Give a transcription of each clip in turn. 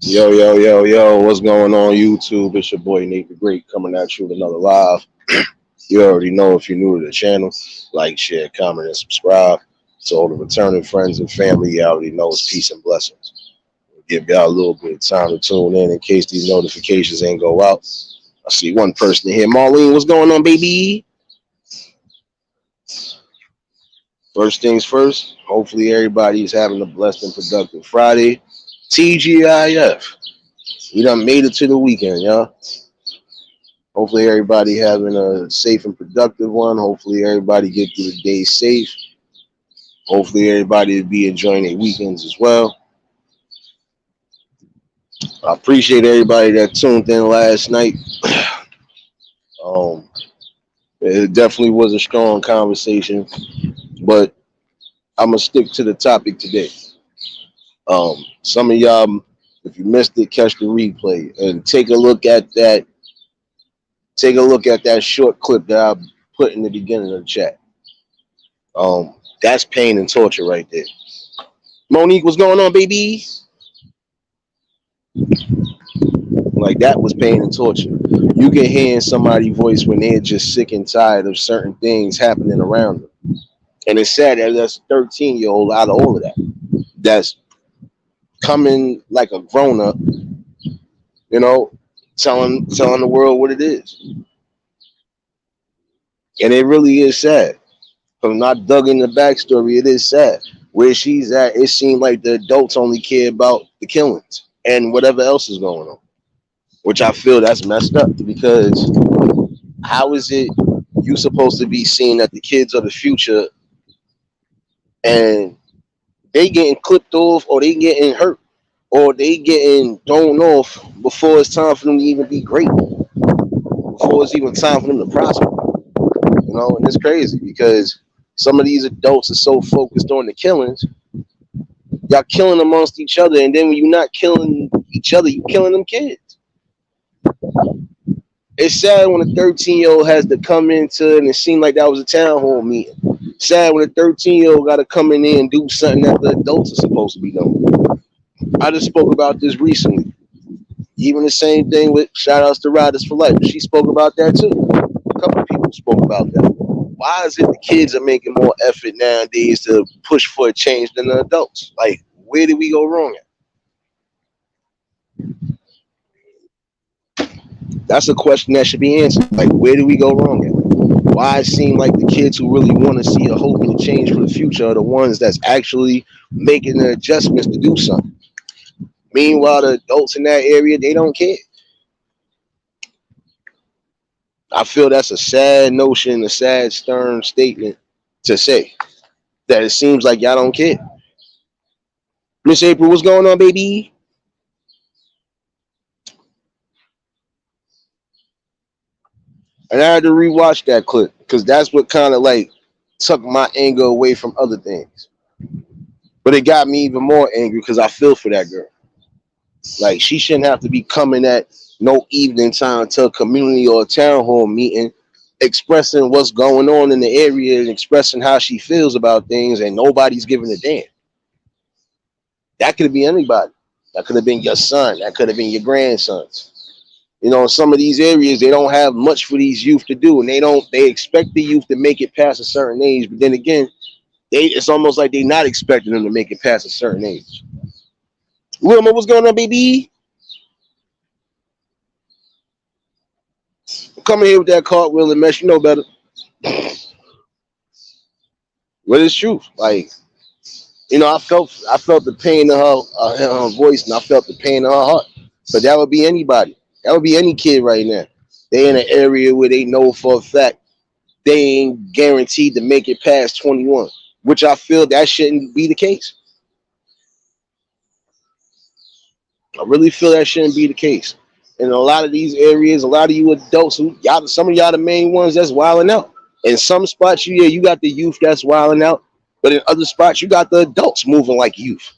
Yo, yo, yo, yo, what's going on YouTube? It's your boy Nate the Great coming at you with another live. You already know if you're new to the channel, like, share, comment, and subscribe. To all the returning friends and family, you already know it's peace and blessings. We'll give y'all a little bit of time to tune in case these notifications ain't go out. I see one person here. Marlene, what's going on, baby? First things first, hopefully everybody's having a blessed and productive Friday. TGIF. We done made it to the weekend, y'all. Hopefully everybody having a safe and productive one. Hopefully everybody get through the day safe. Hopefully everybody will be enjoying their weekends as well. I appreciate everybody that tuned in last night. Um, it definitely was a strong conversation, but I'm gonna stick to the topic today. Some of y'all, if you missed it, catch the replay and take a look at that. Take a look at that short clip that I put in the beginning of the chat. That's pain and torture right there. Monique, what's going on, baby? Like, that was pain and torture. You can hear in somebody's voice when they're just sick and tired of certain things happening around them. And it's sad that that's a 13-year-old out of all of that. That's coming like a grown up, you know, telling the world what it is. And it really is sad. From not dug in the backstory, it is sad. Where she's at, it seemed like the adults only care about the killings and whatever else is going on. Which I feel that's messed up because how is it you supposed to be seeing that the kids are the future and they getting clipped off or they getting hurt or they getting thrown off before it's time for them to even be great, before it's even time for them to prosper, and it's crazy because some of these adults are so focused on the killings, y'all killing amongst each other, and then when you're not killing each other, you killing them kids. It's sad when a 13-year-old has to come into, and it seemed like that was a town hall meeting. Sad when a 13-year-old got to come in there and do something that the adults are supposed to be doing. I just spoke about this recently. Even the same thing with shout outs to Riders for Life. She spoke about that too. A couple of people spoke about that. Why is it the kids are making more effort nowadays to push for a change than the adults? Like, where did we go wrong at? That's a question that should be answered. Like, where do we go wrong at? Why it seem like the kids who really want to see a hope and a change for the future are the ones that's actually making the adjustments to do something. Meanwhile, the adults in that area, they don't care. I feel that's a sad notion, a sad, stern statement to say that it seems like y'all don't care. Miss April, what's going on, baby? And I had to rewatch that clip because that's what kind of like took my anger away from other things. But it got me even more angry because I feel for that girl. Like, she shouldn't have to be coming at no evening time to a community or a town hall meeting expressing what's going on in the area and expressing how she feels about things, and nobody's giving a damn. That could have been anybody. That could have been your son. That could have been your grandsons. In some of these areas, they don't have much for these youth to do, and they expect the youth to make it past a certain age. But then again, it's almost like they're not expecting them to make it past a certain age. Wilma, what's going on, baby? I'm coming here with that cartwheel and mess. You know better. But it's true. Like, I felt the pain in her voice, and I felt the pain in her heart. But that would be anybody. That would be any kid right now. They in an area where they know for a fact they ain't guaranteed to make it past 21, which I feel that shouldn't be the case. I really feel that shouldn't be the case. In a lot of these areas, a lot of you adults, some of y'all the main ones that's wilding out. In some spots, you got the youth that's wilding out, but in other spots, you got the adults moving like youth.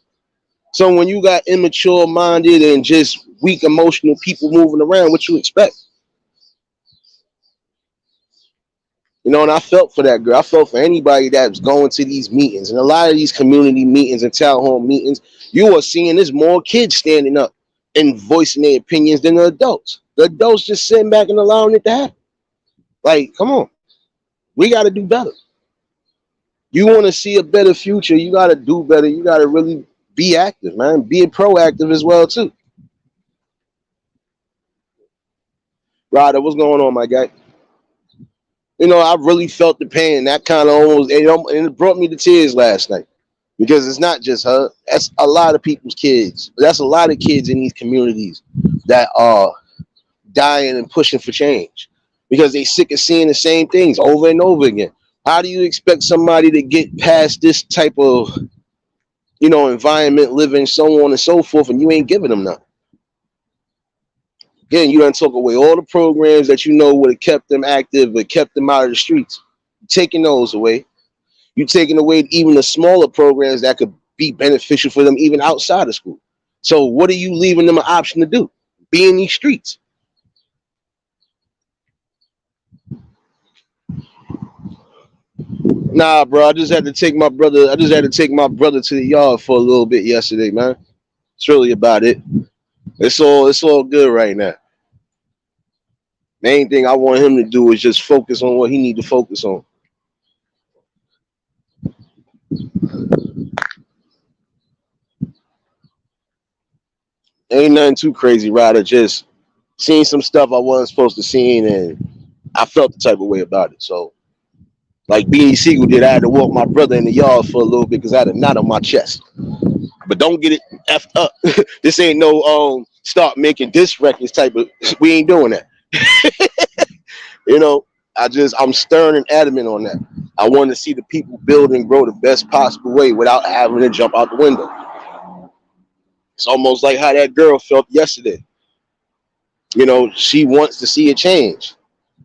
So when you got immature minded and just weak emotional people moving around, what you expect? And I felt for that girl. I felt for anybody that's going to these meetings. And a lot of these community meetings and town hall meetings, you are seeing there's more kids standing up and voicing their opinions than the adults. The adults just sitting back and allowing it to happen. Like, come on, we got to do better. You want to see a better future, you got to do better. You got to really be active, man. Be proactive as well too. Ryder, what's going on, my guy? You know, I really felt the pain. That kind of almost and it brought me to tears last night because it's not just her. That's a lot of people's kids. That's a lot of kids in these communities that are dying and pushing for change because they sick of seeing the same things over and over again. How do you expect somebody to get past this type of environment, living, so on and so forth, and you ain't giving them nothing? Again, you done took away all the programs that would have kept them active, but kept them out of the streets. You're taking those away. You're taking away even the smaller programs that could be beneficial for them even outside of school. So what are you leaving them an option to do? Be in these streets. Nah, bro. I just had to take my brother. I just had to take my brother to the yard for a little bit yesterday, man. It's really about it. It's all good right now. Main thing I want him to do is just focus on what he need to focus on. Ain't nothing too crazy, Ryder. Just seeing some stuff I wasn't supposed to see, and I felt the type of way about it. So, like Beanie Siegel did, I had to walk my brother in the yard for a little bit because I had a knot on my chest. But don't get it effed up. This ain't no start making diss records type of. We ain't doing that. You know, I'm stern and adamant on that. I want to see the people build and grow the best possible way without having to jump out the window. It's almost like how that girl felt yesterday. She wants to see a change,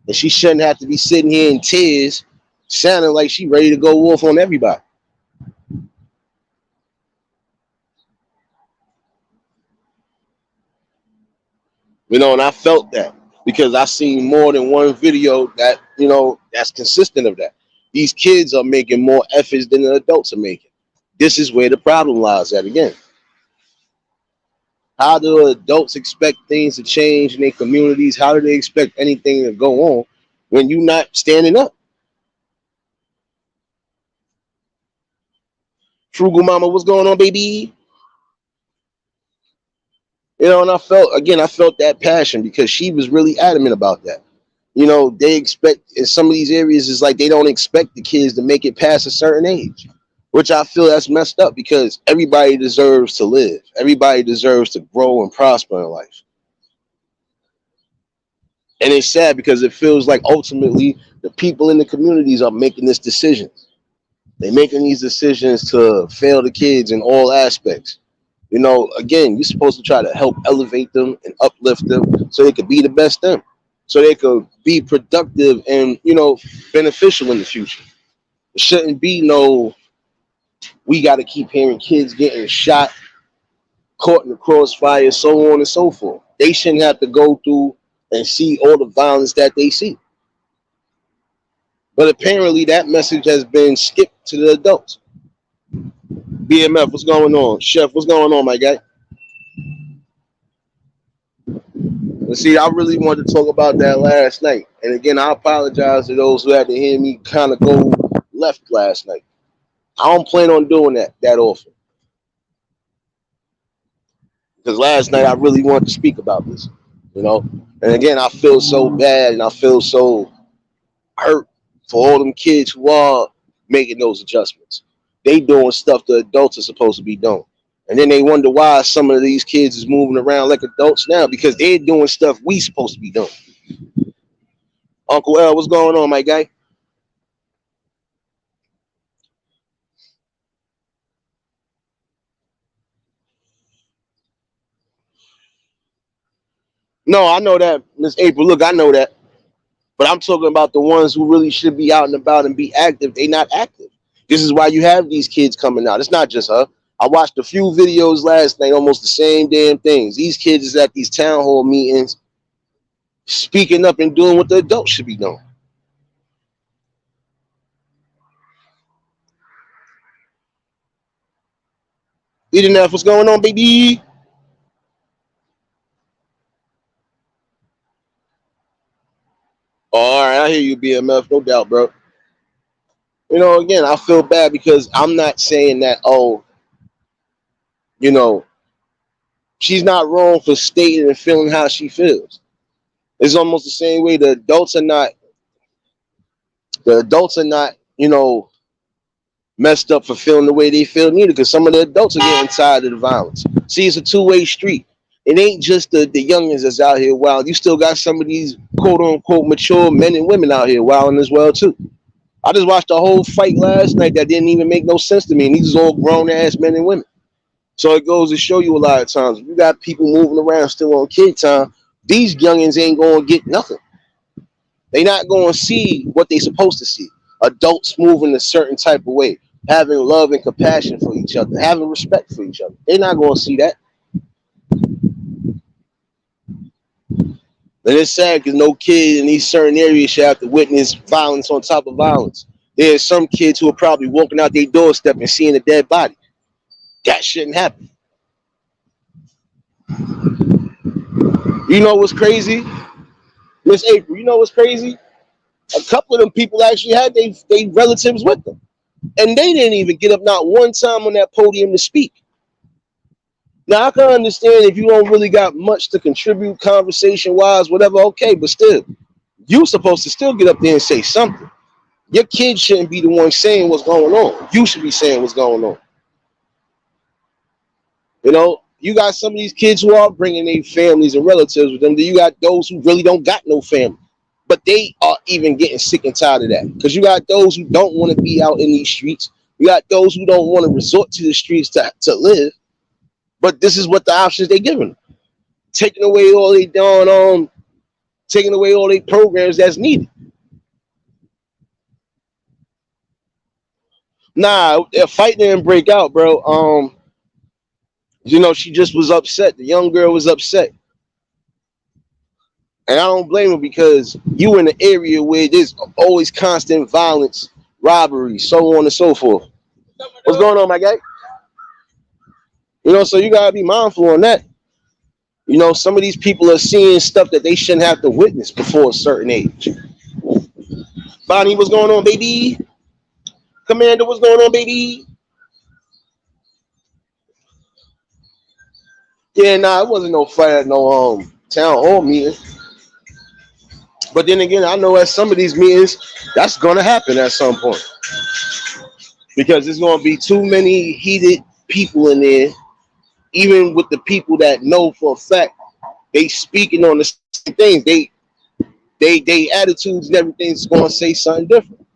and she shouldn't have to be sitting here in tears, sounding like she ready to go wolf on everybody. And I felt that because I seen more than one video that that's consistent of that. These kids are making more efforts than the adults are making. This is where the problem lies at again. How do adults expect things to change in their communities? How do they expect anything to go on when you're not standing up? Frugal Mama, what's going on, baby? And I felt that passion because she was really adamant about that. They expect in some of these areas is like they don't expect the kids to make it past a certain age, which I feel that's messed up because everybody deserves to live. Everybody deserves to grow and prosper in life. And it's sad because it feels like ultimately the people in the communities are making this decision. They're making these decisions to fail the kids in all aspects. Again, you're supposed to try to help elevate them and uplift them so they could be the best them, so they could be productive and beneficial in the future. It shouldn't be no. We got to keep hearing kids getting shot, caught in the crossfire, so on and so forth. They shouldn't have to go through and see all the violence that they see. But apparently, that message has been skipped to the adults. BMF, what's going on? Chef, what's going on, my guy? See, I really wanted to talk about that last night. And again, I apologize to those who had to hear me kind of go left last night. I don't plan on doing that often. Because last night I really wanted to speak about this, you know. And again, I feel so bad and I feel so hurt for all them kids who are making those adjustments. They doing stuff the adults are supposed to be doing. And then they wonder why some of these kids is moving around like adults now because they're doing stuff we supposed to be doing. Uncle L, what's going on, my guy? No, I know that, Miss April. Look, I know that. But I'm talking about the ones who really should be out and about and be active. They not active. This is why you have these kids coming out. It's not just her. I watched a few videos last night, almost the same damn things. These kids is at these town hall meetings, speaking up and doing what the adults should be doing. Eating that, what's going on, baby? I hear you, BMF, no doubt, bro. Again, I feel bad because I'm not saying that, oh, you know, she's not wrong for stating and feeling how she feels. It's almost the same way the adults are not, messed up for feeling the way they feel neither, because some of the adults are getting tired of the violence. See, it's a two-way street. It ain't just the youngins that's out here wild. You still got some of these quote unquote mature men and women out here wilding as well too. I just watched a whole fight last night that didn't even make no sense to me, and these are all grown ass men and women. So it goes to show you a lot of times if you got people moving around still on kid time, these youngins ain't gonna get nothing. They not gonna see what they supposed to see. Adults moving a certain type of way, having love and compassion for each other, having respect for each other. They're not gonna see that. And it's sad because no kid in these certain areas should have to witness violence on top of violence. There's some kids who are probably walking out their doorstep and seeing a dead body. That shouldn't happen. You know what's crazy? Miss April, you know what's crazy? A couple of them people actually had they relatives with them. And they didn't even get up not one time on that podium to speak. Now, I can understand if you don't really got much to contribute conversation-wise, whatever, okay, but still, you're supposed to still get up there and say something. Your kid shouldn't be the one saying what's going on. You should be saying what's going on. You got some of these kids who are bringing their families and relatives with them. Then you got those who really don't got no family. But they are even getting sick and tired of that. Because you got those who don't want to be out in these streets. You got those who don't want to resort to the streets to live. But this is what the options they're giving them. Taking away all taking away all their programs that's needed. Nah, a fight didn't break out, bro. She just was upset. The young girl was upset. And I don't blame her because you in an area where there's always constant violence, robbery, so on and so forth. What's going on, my guy? So you gotta be mindful on that. Some of these people are seeing stuff that they shouldn't have to witness before a certain age. Bonnie, what's going on, baby? Commander, what's going on, baby? Yeah, nah, it wasn't no fight at no town hall meeting. But then again, I know at some of these meetings, that's gonna happen at some point. Because there's gonna be too many heated people in there, even with the people that know for a fact they speaking on the same things. They attitudes and everything's gonna say something different.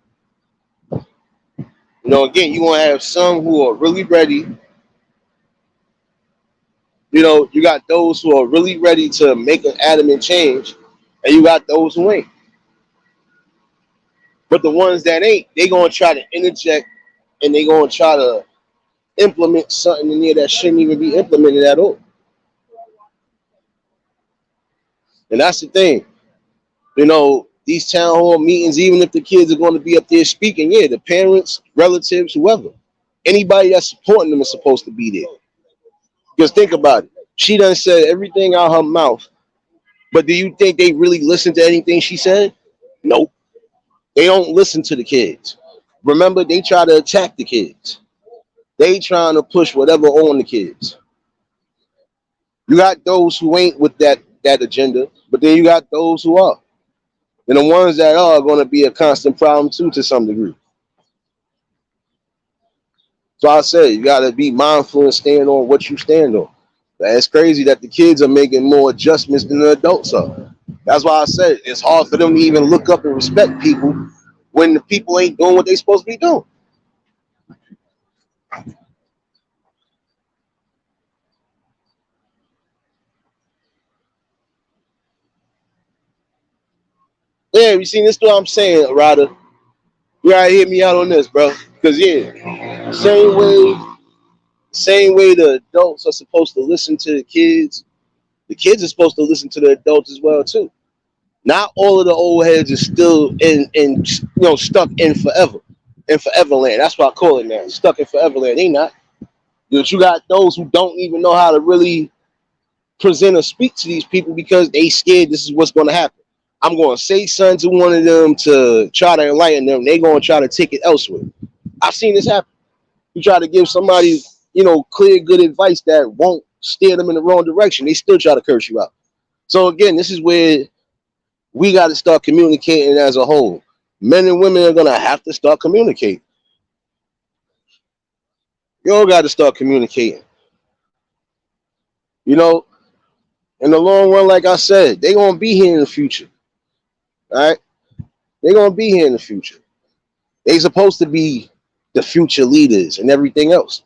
Again, you gonna have some who are really ready. You got those who are really ready to make an adamant change, and you got those who ain't. But the ones that ain't, they gonna try to interject and they gonna try to implement something in there that shouldn't even be implemented at all. And that's the thing. These town hall meetings, even if the kids are going to be up there speaking, yeah, the parents, relatives, whoever, anybody that's supporting them is supposed to be there. Because think about it. She done said everything out her mouth. But do you think they really listen to anything she said? Nope. They don't listen to the kids. Remember, they try to attack the kids. They trying to push whatever on the kids. You got those who ain't with that agenda, but then you got those who are. And the ones that are going to be a constant problem too, to some degree. So I say you got to be mindful and stand on what you stand on. It's crazy that the kids are making more adjustments than the adults are. That's why I said it's hard for them to even look up and respect people when the people ain't doing what they supposed to be doing. Yeah, you seen this? What I'm saying, Ryder. You gotta hear me out on this, bro. Because yeah, same way the adults are supposed to listen to the kids are supposed to listen to the adults as well too. Not all of the old heads are still in stuck in foreverland. That's what I call it now. Stuck in foreverland. They not. But you got those who don't even know how to really present or speak to these people because they scared this is what's going to happen. I'm going to say something to one of them to try to enlighten them. They going to try to take it elsewhere. I've seen this happen. You try to give somebody, clear, good advice that won't steer them in the wrong direction. They still try to curse you out. So again, this is where we got to start communicating as a whole. Men and women are going to have to start communicating. You all got to start communicating. You know, in the long run, like I said, they're going to be here in the future. All right? They're going to be here in the future. They supposed to be the future leaders and everything else.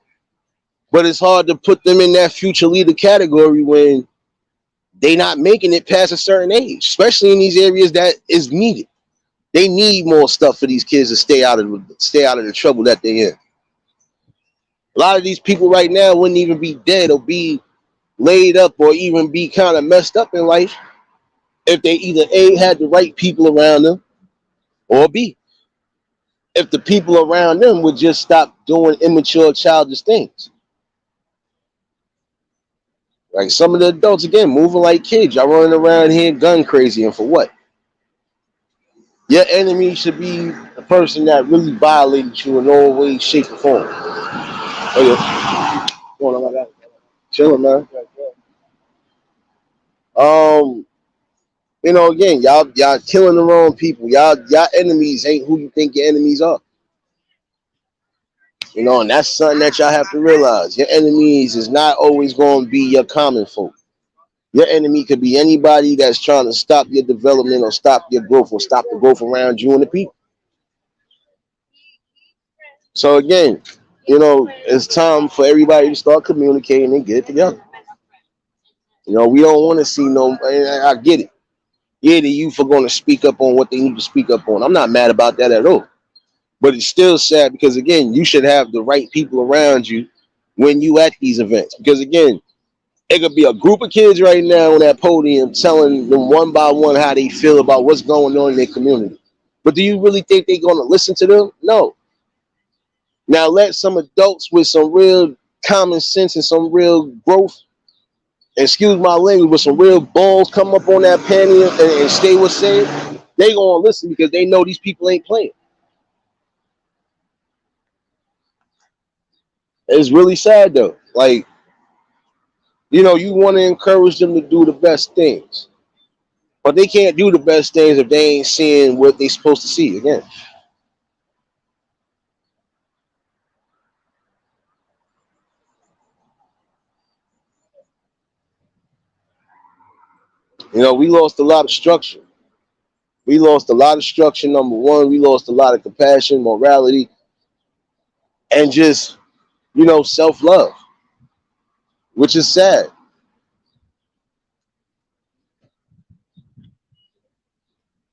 But it's hard to put them in that future leader category when they not making it past a certain age, especially in these areas that is needed. They need more stuff for these kids to stay out of the trouble that they're in. A lot of these people right now wouldn't even be dead or be laid up or even be kind of messed up in life if they either A, had the right people around them, or B, if the people around them would just stop doing immature, childish things. Like some of the adults, again, moving like kids. Y'all running around here gun crazy, and for what? Your enemy should be the person that really violated you in all ways, shape, or form. Oh, yeah. Going on like that. Chilling, man. Again, y'all killing the wrong people. Y'all enemies ain't who you think your enemies are. And that's something that y'all have to realize. Your enemies is not always going to be your common folk. Your enemy could be anybody that's trying to stop your development or stop your growth or stop the growth around you and the people. So again, it's time for everybody to start communicating and get it together. We don't want to see no. I get it. Yeah, the youth are going to speak up on what they need to speak up on. I'm not mad about that at all. But it's still sad because again, you should have the right people around you when you at these events. Because again, it could be a group of kids right now on that podium telling them one by one how they feel about what's going on in their community. But do you really think they're going to listen to them? No. Now let some adults with some real common sense and some real growth, excuse my language, with some real balls come up on that panel and stay what's said. They going to listen because they know these people ain't playing. It's really sad though. Like, you want to encourage them to do the best things. But they can't do the best things if they ain't seeing what they supposed to see again. We lost a lot of structure. We lost a lot of structure, number one. We lost a lot of compassion, morality, and just, self-love, which is sad.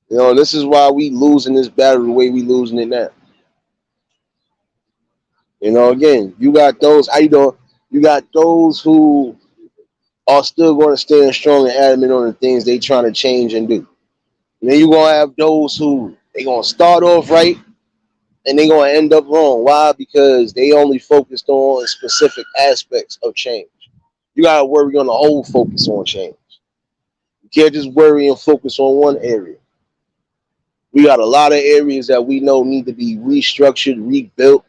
This is why we losing this battle the way we losing it now. Again, you got those, you got those who are still going to stand strong and adamant on the things they trying to change and do. And then you're going to have those who they going to start off right and they going to end up wrong. Why? Because they only focused on specific aspects of change. You got to worry on the whole focus on change. You can't just worry and focus on one area. We got a lot of areas that we know need to be restructured, rebuilt,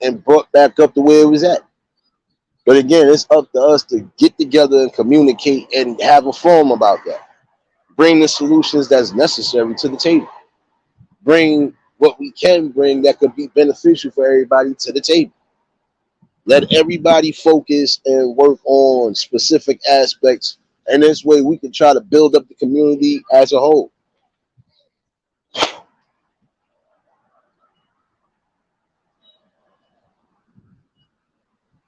and brought back up to where it was at. But again, it's up to us to get together and communicate and have a forum about that. Bring the solutions that's necessary to the table. Bring what we can bring that could be beneficial for everybody to the table. Let everybody focus and work on specific aspects. And this way we can try to build up the community as a whole.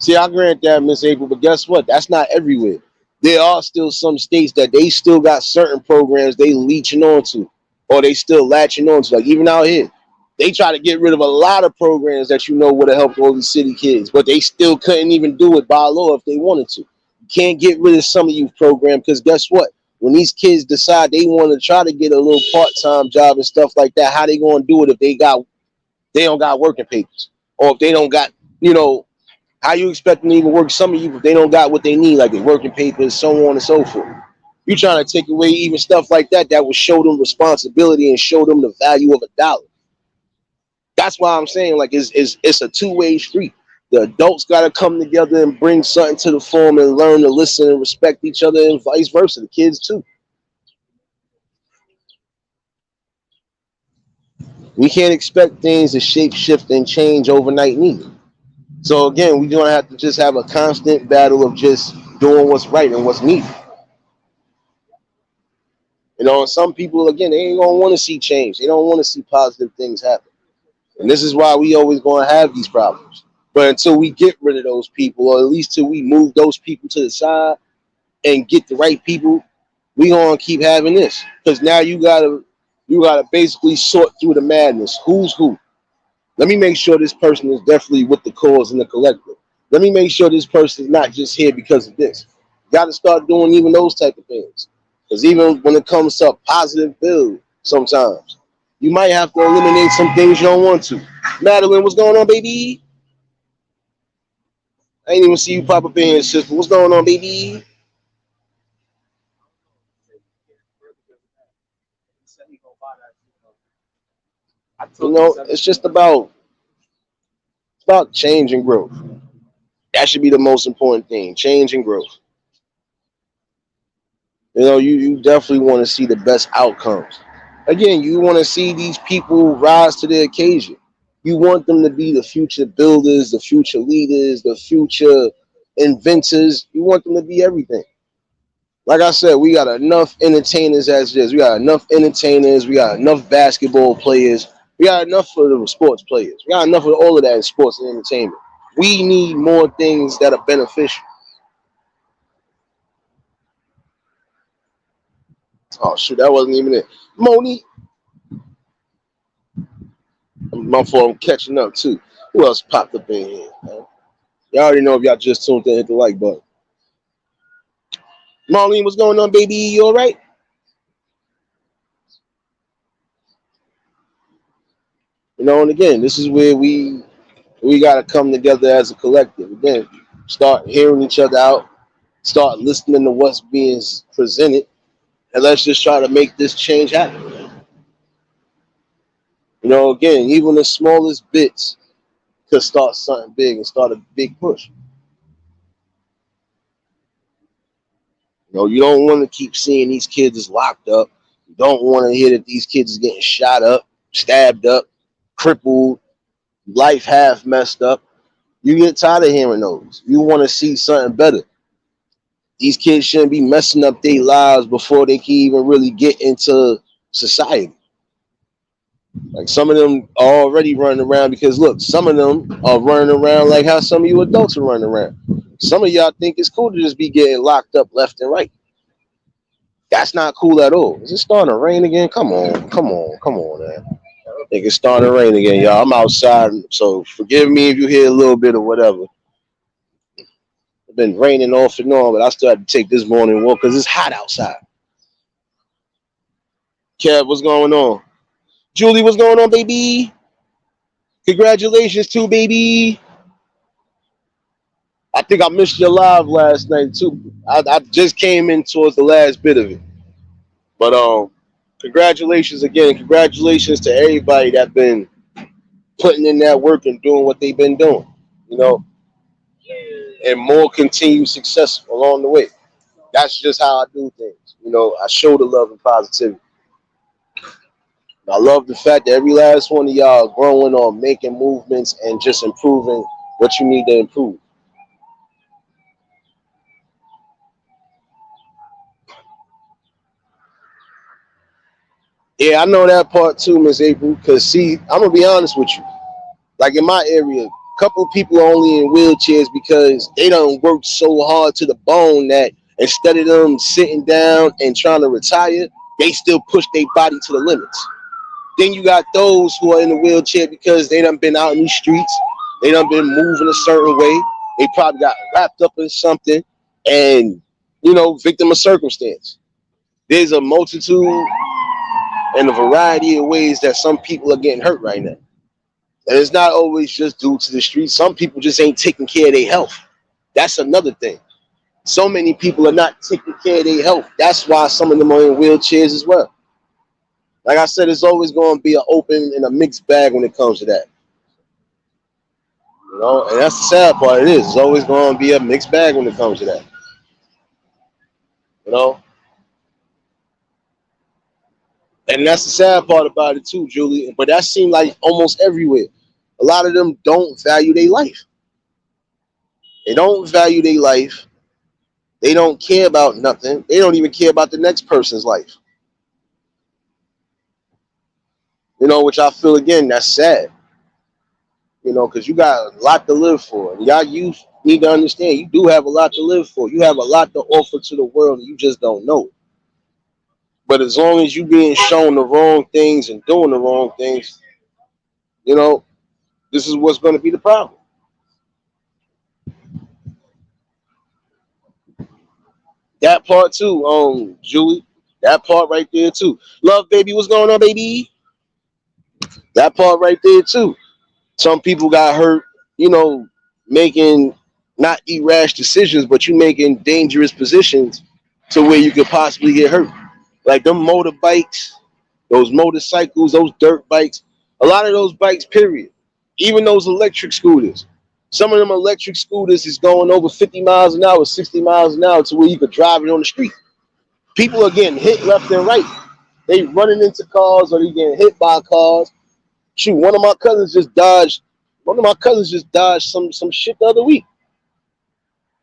See, I grant that, Miss April, but guess what? That's not everywhere. There are still some states that they still got certain programs they leeching onto, or they still latching onto. Like even out here, they try to get rid of a lot of programs that would have helped all these city kids, but they still couldn't even do it by law if they wanted to. You can't get rid of some of youth program because guess what? When these kids decide they want to try to get a little part-time job and stuff like that, how they going to do it if they don't got working papers, or if they don't got, how you expect them to even work some of you if they don't got what they need, like the working papers, so on and so forth. You trying to take away even stuff like that that would show them responsibility and show them the value of a dollar. That's why I'm saying like it's a two-way street. The adults got to come together and bring something to the form and learn to listen and respect each other, and vice versa. The kids too. We can't expect things to shape shift and change overnight neither. So again, we're gonna have to just have a constant battle of just doing what's right and what's needed. You know, and some people again they ain't gonna want to see change. They don't want to see positive things happen. And this is why we always gonna have these problems. But until we get rid of those people, or at least till we move those people to the side and get the right people, we gonna keep having this. Because now you gotta basically sort through the madness. Who's who? Let me make sure this person is definitely with the cause and the collective. Let me make sure this person is not just here because of this. Got to start doing even those type of things. Because even when it comes to a positive build, sometimes you might have to eliminate some things you don't want to. Madeline, what's going on, baby? I ain't even see you pop up in here, sister. What's going on, baby? You know, it's about change and growth. That should be the most important thing. Change and growth. You know, you definitely want to see the best outcomes. Again, you want to see these people rise to the occasion. You want them to be the future builders, the future leaders, the future inventors. You want them to be everything. Like I said, we got enough entertainers as is. We got enough entertainers. We got enough basketball players. We got enough for the sports players. We got enough of all of that in sports and entertainment. We need more things that are beneficial. Oh shoot, that wasn't even it. Moni, my fault. I'm catching up too. Who else popped up in here? Man? Y'all already know if y'all just tuned in, hit the like button. Marlene, what's going on, baby? You all right? You know, and again, this is where we got to come together as a collective. Again, start hearing each other out, start listening to what's being presented, and let's just try to make this change happen. You know, again, even the smallest bits could start something big and start a big push. You know, you don't want to keep seeing these kids is locked up. You don't want to hear that these kids is getting shot up, stabbed up, crippled, life half messed up. You get tired of hearing those. You want to see something better. These kids shouldn't be messing up their lives before they can even really get into society. Like some of them are already running around because look, some of them are running around like how some of you adults are running around. Some of y'all think it's cool to just be getting locked up left and right. That's not cool at all. Is it starting to rain again? Come on, come on, come on, man. I think it's starting to rain again, y'all. I'm outside, so forgive me if you hear a little bit of whatever. It's been raining off and on, but I still had to take this morning walk because it's hot outside. Kev, what's going on? Julie, what's going on, baby? Congratulations, too, baby. I think I missed your live last night too. I just came in towards the last bit of it, but congratulations again. Congratulations to everybody that been putting in that work and doing what they've been doing. You know, and more continued success along the way. That's just how I do things. You know, I show the love and positivity. I love the fact that every last one of y'all are growing or making movements and just improving what you need to improve. Yeah, I know that part too, Miss April. Cause see, I'm gonna be honest with you. Like in my area, a couple of people are only in wheelchairs because they don't work so hard to the bone that instead of them sitting down and trying to retire, they still push their body to the limits. Then you got those who are in the wheelchair because they done been out in these streets, they done been moving a certain way. They probably got wrapped up in something and victim of circumstance. There's a multitude and a variety of ways that some people are getting hurt right now. And it's not always just due to the streets. Some people just ain't taking care of their health. That's another thing. So many people are not taking care of their health. That's why some of them are in wheelchairs as well. Like I said, it's always going to be an open and a mixed bag when it comes to that. You know, and that's the sad part. It is. It's always going to be a mixed bag when it comes to that. You know, and that's the sad part about it too, Julie. But that seems like almost everywhere. A lot of them don't value their life. They don't value their life. They don't care about nothing. They don't even care about the next person's life. You know, which I feel again, that's sad. You know, because you got a lot to live for. And y'all youth need to understand you do have a lot to live for. You have a lot to offer to the world and you just don't know it. But as long as you being shown the wrong things and doing the wrong things, you know, this is what's going to be the problem. That part too, Julie. That part right there too. Love, baby, what's going on, baby? That part right there too. Some people got hurt, you know, making not irrash decisions, but you making dangerous positions to where you could possibly get hurt. Like them motorbikes, those motorcycles, those dirt bikes, a lot of those bikes, period. Even those electric scooters. Some of them electric scooters is going over 50 miles an hour, 60 miles an hour to where you could drive it on the street. People are getting hit left and right. They running into cars or they getting hit by cars. Shoot, one of my cousins just dodged some shit the other week.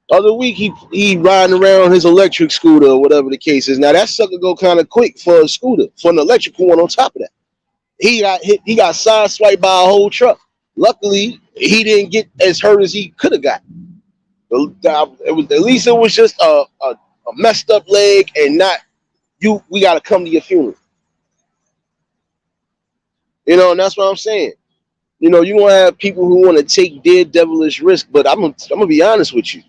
Other week he riding around his electric scooter or whatever the case is. Now that sucker go kind of quick for a scooter, for an electrical one on top of that. He got hit, he got sideswiped by a whole truck. Luckily, he didn't get as hurt as he could have got. It was at least it was just a messed up leg and not you. We got to come to your funeral. You know, and that's what I'm saying. You know, you gonna have people who want to take daredevilish risk, but I'm gonna be honest with you.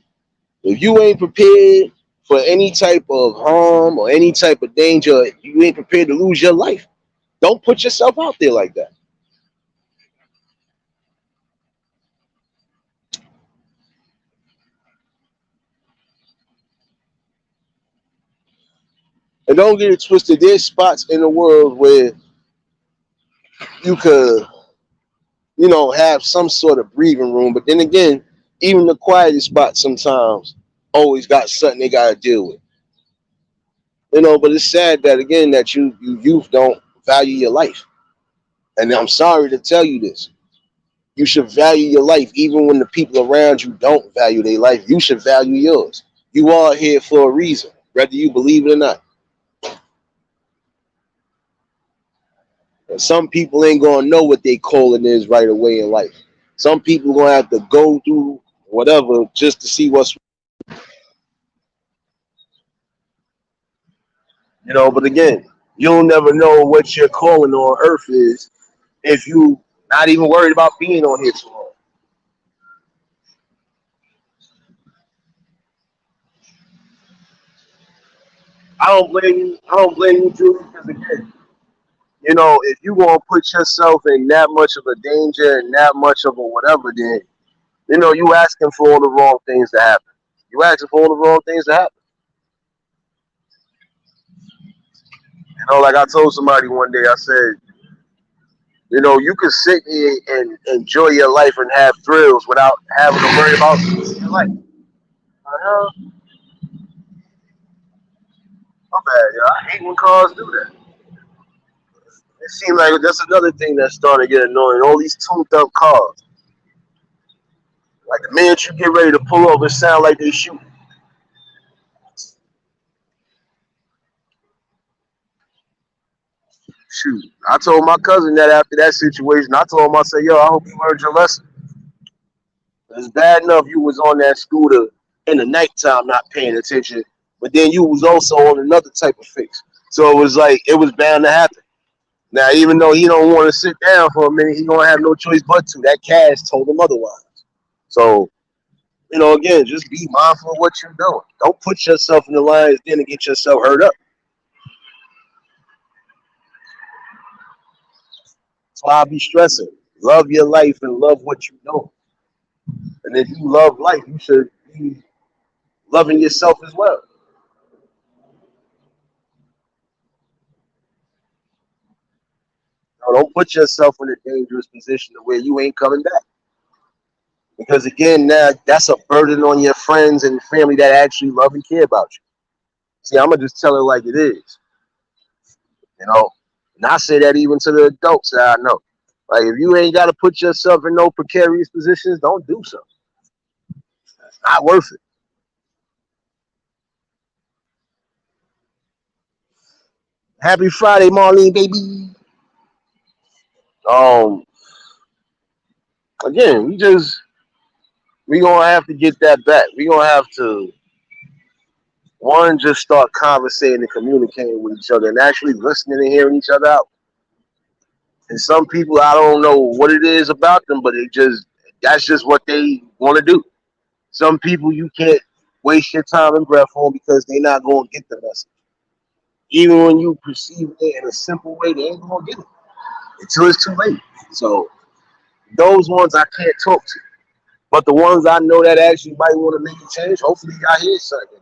If you ain't prepared for any type of harm or any type of danger, you ain't prepared to lose your life. Don't put yourself out there like that. And don't get it twisted. There's spots in the world where you could, you know, have some sort of breathing room. But then again, even the quietest spots sometimes always got something they gotta deal with. You know, but it's sad that again that you youth don't value your life. And I'm sorry to tell you this. You should value your life even when the people around you don't value their life. You should value yours. You are here for a reason, whether you believe it or not. And some people ain't gonna know what they calling is right away in life. Some people gonna have to go through whatever just to see what's, you know. But again, you'll never know what your calling on earth is if you not even worried about being on here too long. I don't blame you. I don't blame you, Julie, because again, you know, if you gonna put yourself in that much of a danger and that much of a whatever, then you know you asking for all the wrong things to happen. You asking for all the wrong things to happen. You know, like I told somebody one day, I said, you know, you can sit here and enjoy your life and have thrills without having to worry about your life. Uh-huh. My bad, yo. I hate when cars do that. It seems like that's another thing that's starting to get annoying. All these tuned up cars. Like the minute you get ready to pull over, it sound like they shooting. Shoot. I told my cousin that after that situation, I told him, I said, yo, I hope you learned your lesson. It's bad enough you was on that scooter in the nighttime not paying attention, but then you was also on another type of fix. So it was like it was bound to happen. Now, even though he don't want to sit down for a minute, he gonna have no choice but to. That cash told him otherwise. So, you know, again, just be mindful of what you're doing. Don't put yourself in the lion's den and get yourself hurt up. That's why I be stressing. Love your life and love what you know. And if you love life, you should be loving yourself as well. You know, don't put yourself in a dangerous position where you ain't coming back. Because again, now that's a burden on your friends and family that actually love and care about you. See, I'm gonna just tell it like it is. You know, and I say that even to the adults that I know. Like, if you ain't got to put yourself in no precarious positions, don't do so. It's not worth it. Happy Friday, Marlene, baby. Um, Again, we gonna have to get that back. We gonna have to one just start conversating and communicating with each other and actually listening and hearing each other out. And some people, I don't know what it is about them, but that's just what they want to do. Some people you can't waste your time and breath on because they're not gonna get the message. Even when you perceive it in a simple way, they ain't gonna get it until it's too late. So those ones I can't talk to. But the ones I know that actually might want to make a change, hopefully y'all hear something.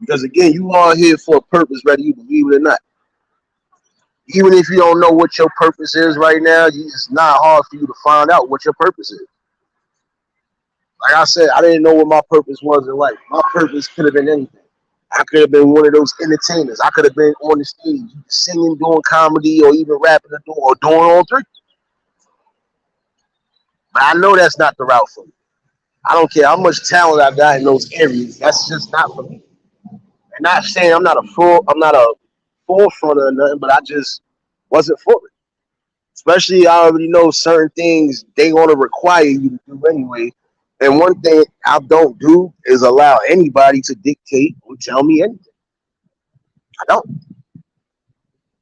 Because again, you are here for a purpose, whether you believe it or not. Even if you don't know what your purpose is right now, it's not hard for you to find out what your purpose is. Like I said, I didn't know what my purpose was in life. My purpose could have been anything. I could have been one of those entertainers. I could have been on the stage singing, doing comedy, or even rapping or doing all three. But I know that's not the route for me. I don't care how much talent I got in those areas. That's just not for me. And not saying I'm not a forefront or nothing, but I just wasn't for it. Especially, I already know certain things they want to require you to do anyway. And one thing I don't do is allow anybody to dictate or tell me anything. I don't.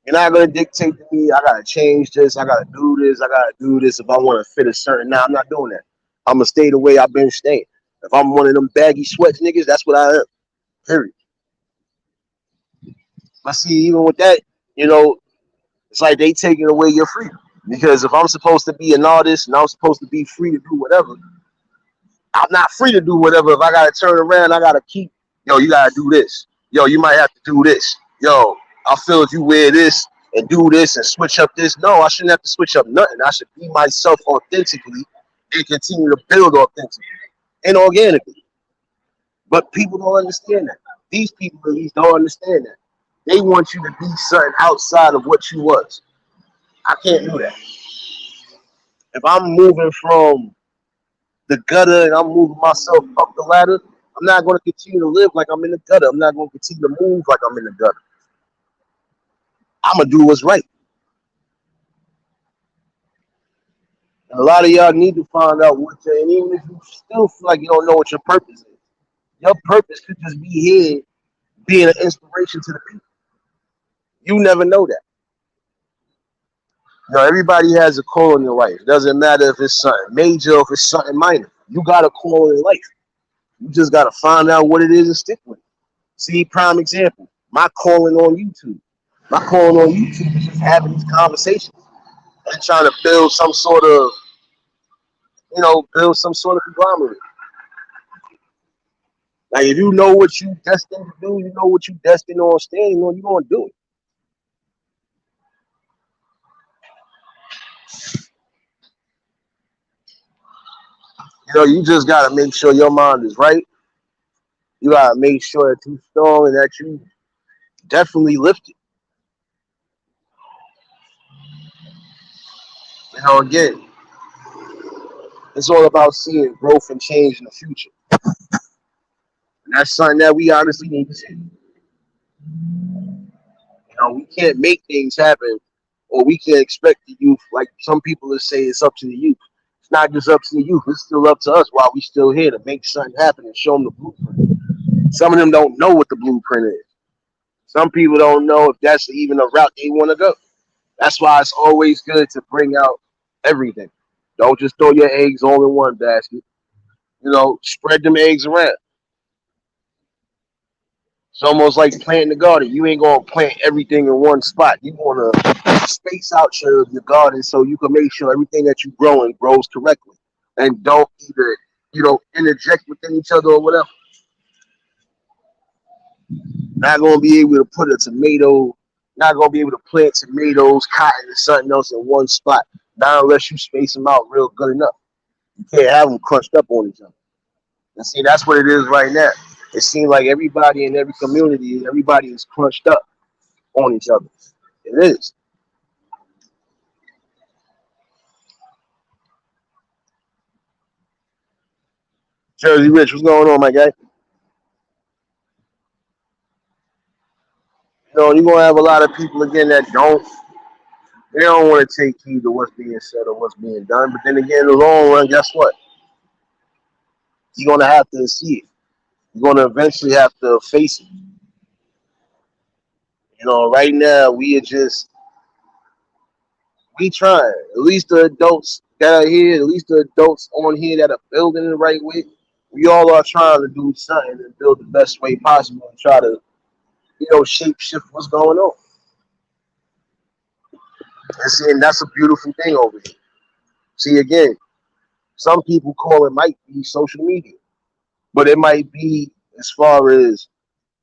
You're not gonna dictate to me. I gotta change this. I gotta do this. I gotta do this if I want to fit a certain. Now I'm not doing that. I'm gonna stay the way I've been staying. If I'm one of them baggy sweats niggas, that's what I am. Period. But see, even with that, you know, it's like they taking away your freedom. Because if I'm supposed to be an artist and I'm supposed to be free to do whatever, I'm not free to do whatever. If I gotta turn around, I gotta keep. Yo, you gotta do this. Yo, you might have to do this. Yo, I feel if you wear this and do this and switch up this. No, I shouldn't have to switch up nothing. I should be myself authentically and continue to build authentically and organically. But people don't understand that. These people at least don't understand that. They want you to be something outside of what you was. I can't do that. If I'm moving from the gutter and I'm moving myself up the ladder, I'm not going to continue to live like I'm in the gutter. I'm not going to continue to move like I'm in the gutter. I'm going to do what's right. And a lot of y'all need to find out what you're, and even if you still feel like you don't know what your purpose is, your purpose could just be here being an inspiration to the people. You never know that. You know, everybody has a call in their life. It doesn't matter if it's something major or if it's something minor. You got a call in life. You just got to find out what it is and stick with it. See, prime example, my calling on YouTube. My calling on YouTube is just having these conversations and trying to build some sort of, build some sort of conglomerate. Like, if you know what you destined to do, you know what you destined on standing on, you're going to do it. You know, you just got to make sure your mind is right. You got to make sure that you're strong and that you definitely lifted. You know, again, it's all about seeing growth and change in the future. And that's something that we honestly need to see. You know, we can't make things happen or we can't expect the youth, like some people will say it's up to the youth. It's not just up to the youth, it's still up to us while we still here to make something happen and show them the blueprint. Some of them don't know what the blueprint is. Some people don't know if that's even a route they want to go. That's why it's always good to bring out everything. Don't just throw your eggs all in one basket. You know, spread them eggs around. It's almost like planting a garden. You ain't gonna plant everything in one spot. You wanna space out your garden so you can make sure everything that you growing grows correctly. And don't either, interject within each other or whatever. Not gonna be able to put a tomato, not gonna be able to plant tomatoes, cotton, and something else in one spot. Not unless you space them out real good enough. You can't have them crunched up on each other. And see, that's what it is right now. It seems like everybody in every community, everybody is crunched up on each other. It is. Jersey Rich, what's going on, my guy? You know, you're gonna have a lot of people again that they don't want to take heed to what's being said or what's being done. But then again, in the long run, guess what? You're gonna have to see it. You're gonna eventually have to face it. You know, right now we trying. At least the adults that are here, at least the adults on here that are building the right way. We all are trying to do something and build the best way possible and try to, shape shift what's going on. And see, and that's a beautiful thing over here. See, again, some people call it might be social media, but it might be as far as,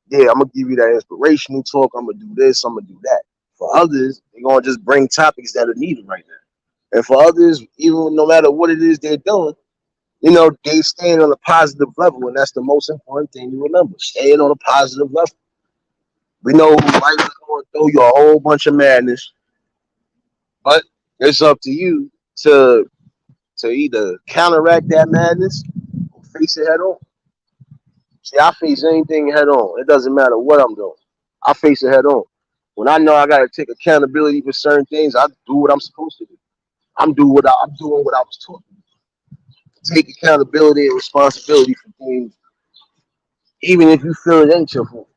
yeah, I'm gonna give you that inspirational talk. I'm gonna do this. I'm gonna do that. For others, they're gonna just bring topics that are needed right now. And for others, even no matter what it is they're doing, they stand on a positive level, and that's the most important thing to remember. Staying on a positive level. We know life is going to throw you a whole bunch of madness, but it's up to you to either counteract that madness or face it head on. See, I face anything head on. It doesn't matter what I'm doing. I face it head on. When I know I got to take accountability for certain things, I do what I'm supposed to do. I'm doing what I was taught. Take accountability and responsibility for things, even if you feel it ain't your fault.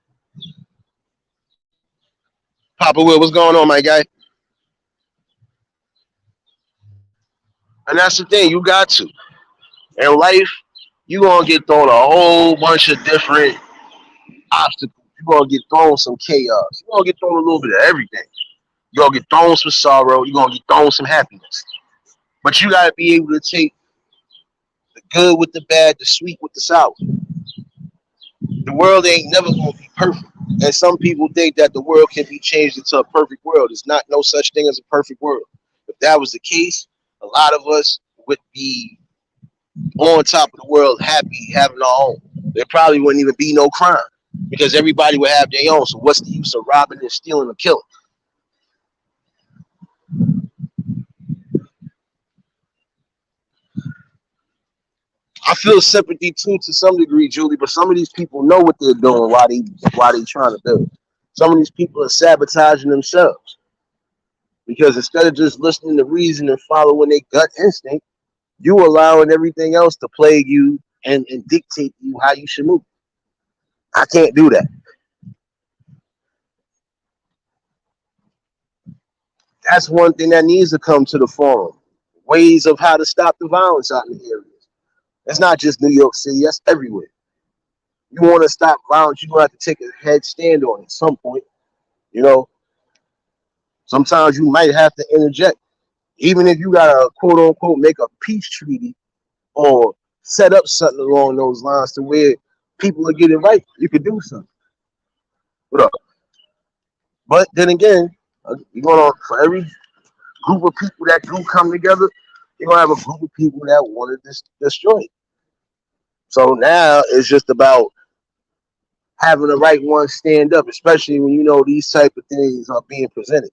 Papa Will, what's going on, my guy? And that's the thing, you got to. In life, you gonna get thrown a whole bunch of different obstacles. You're gonna get thrown some chaos. You're gonna get thrown a little bit of everything. You're gonna get thrown some sorrow. You're gonna get thrown some happiness. But you gotta be able to take the good with the bad, the sweet with the sour. The world ain't never gonna be perfect. And some people think that the world can be changed into a perfect world. There's not no such thing as a perfect world. If that was the case, a lot of us would be on top of the world, happy, having our own. There probably wouldn't even be no crime because everybody would have their own. So what's the use of robbing and stealing and killing? I feel sympathy too to some degree, Julie, but some of these people know what they're doing while they trying to build. Some of these people are sabotaging themselves because instead of just listening to reason and following their gut instinct, you allowing everything else to plague you and dictate you how you should move. I can't do that. That's one thing that needs to come to the forum. Ways of how to stop the violence out in the areas. It's not just New York City, that's everywhere. You want to stop violence, you're going to have to take a head stand on it at some point. You know, sometimes you might have to interject. Even if you got to quote unquote make a peace treaty or set up something along those lines to where people are getting right, you could do something. What up? But then again, you're going to, for every group of people that do come together, you're going to have a group of people that want to destroy it. So now it's just about having the right one stand up, especially when you know these type of things are being presented.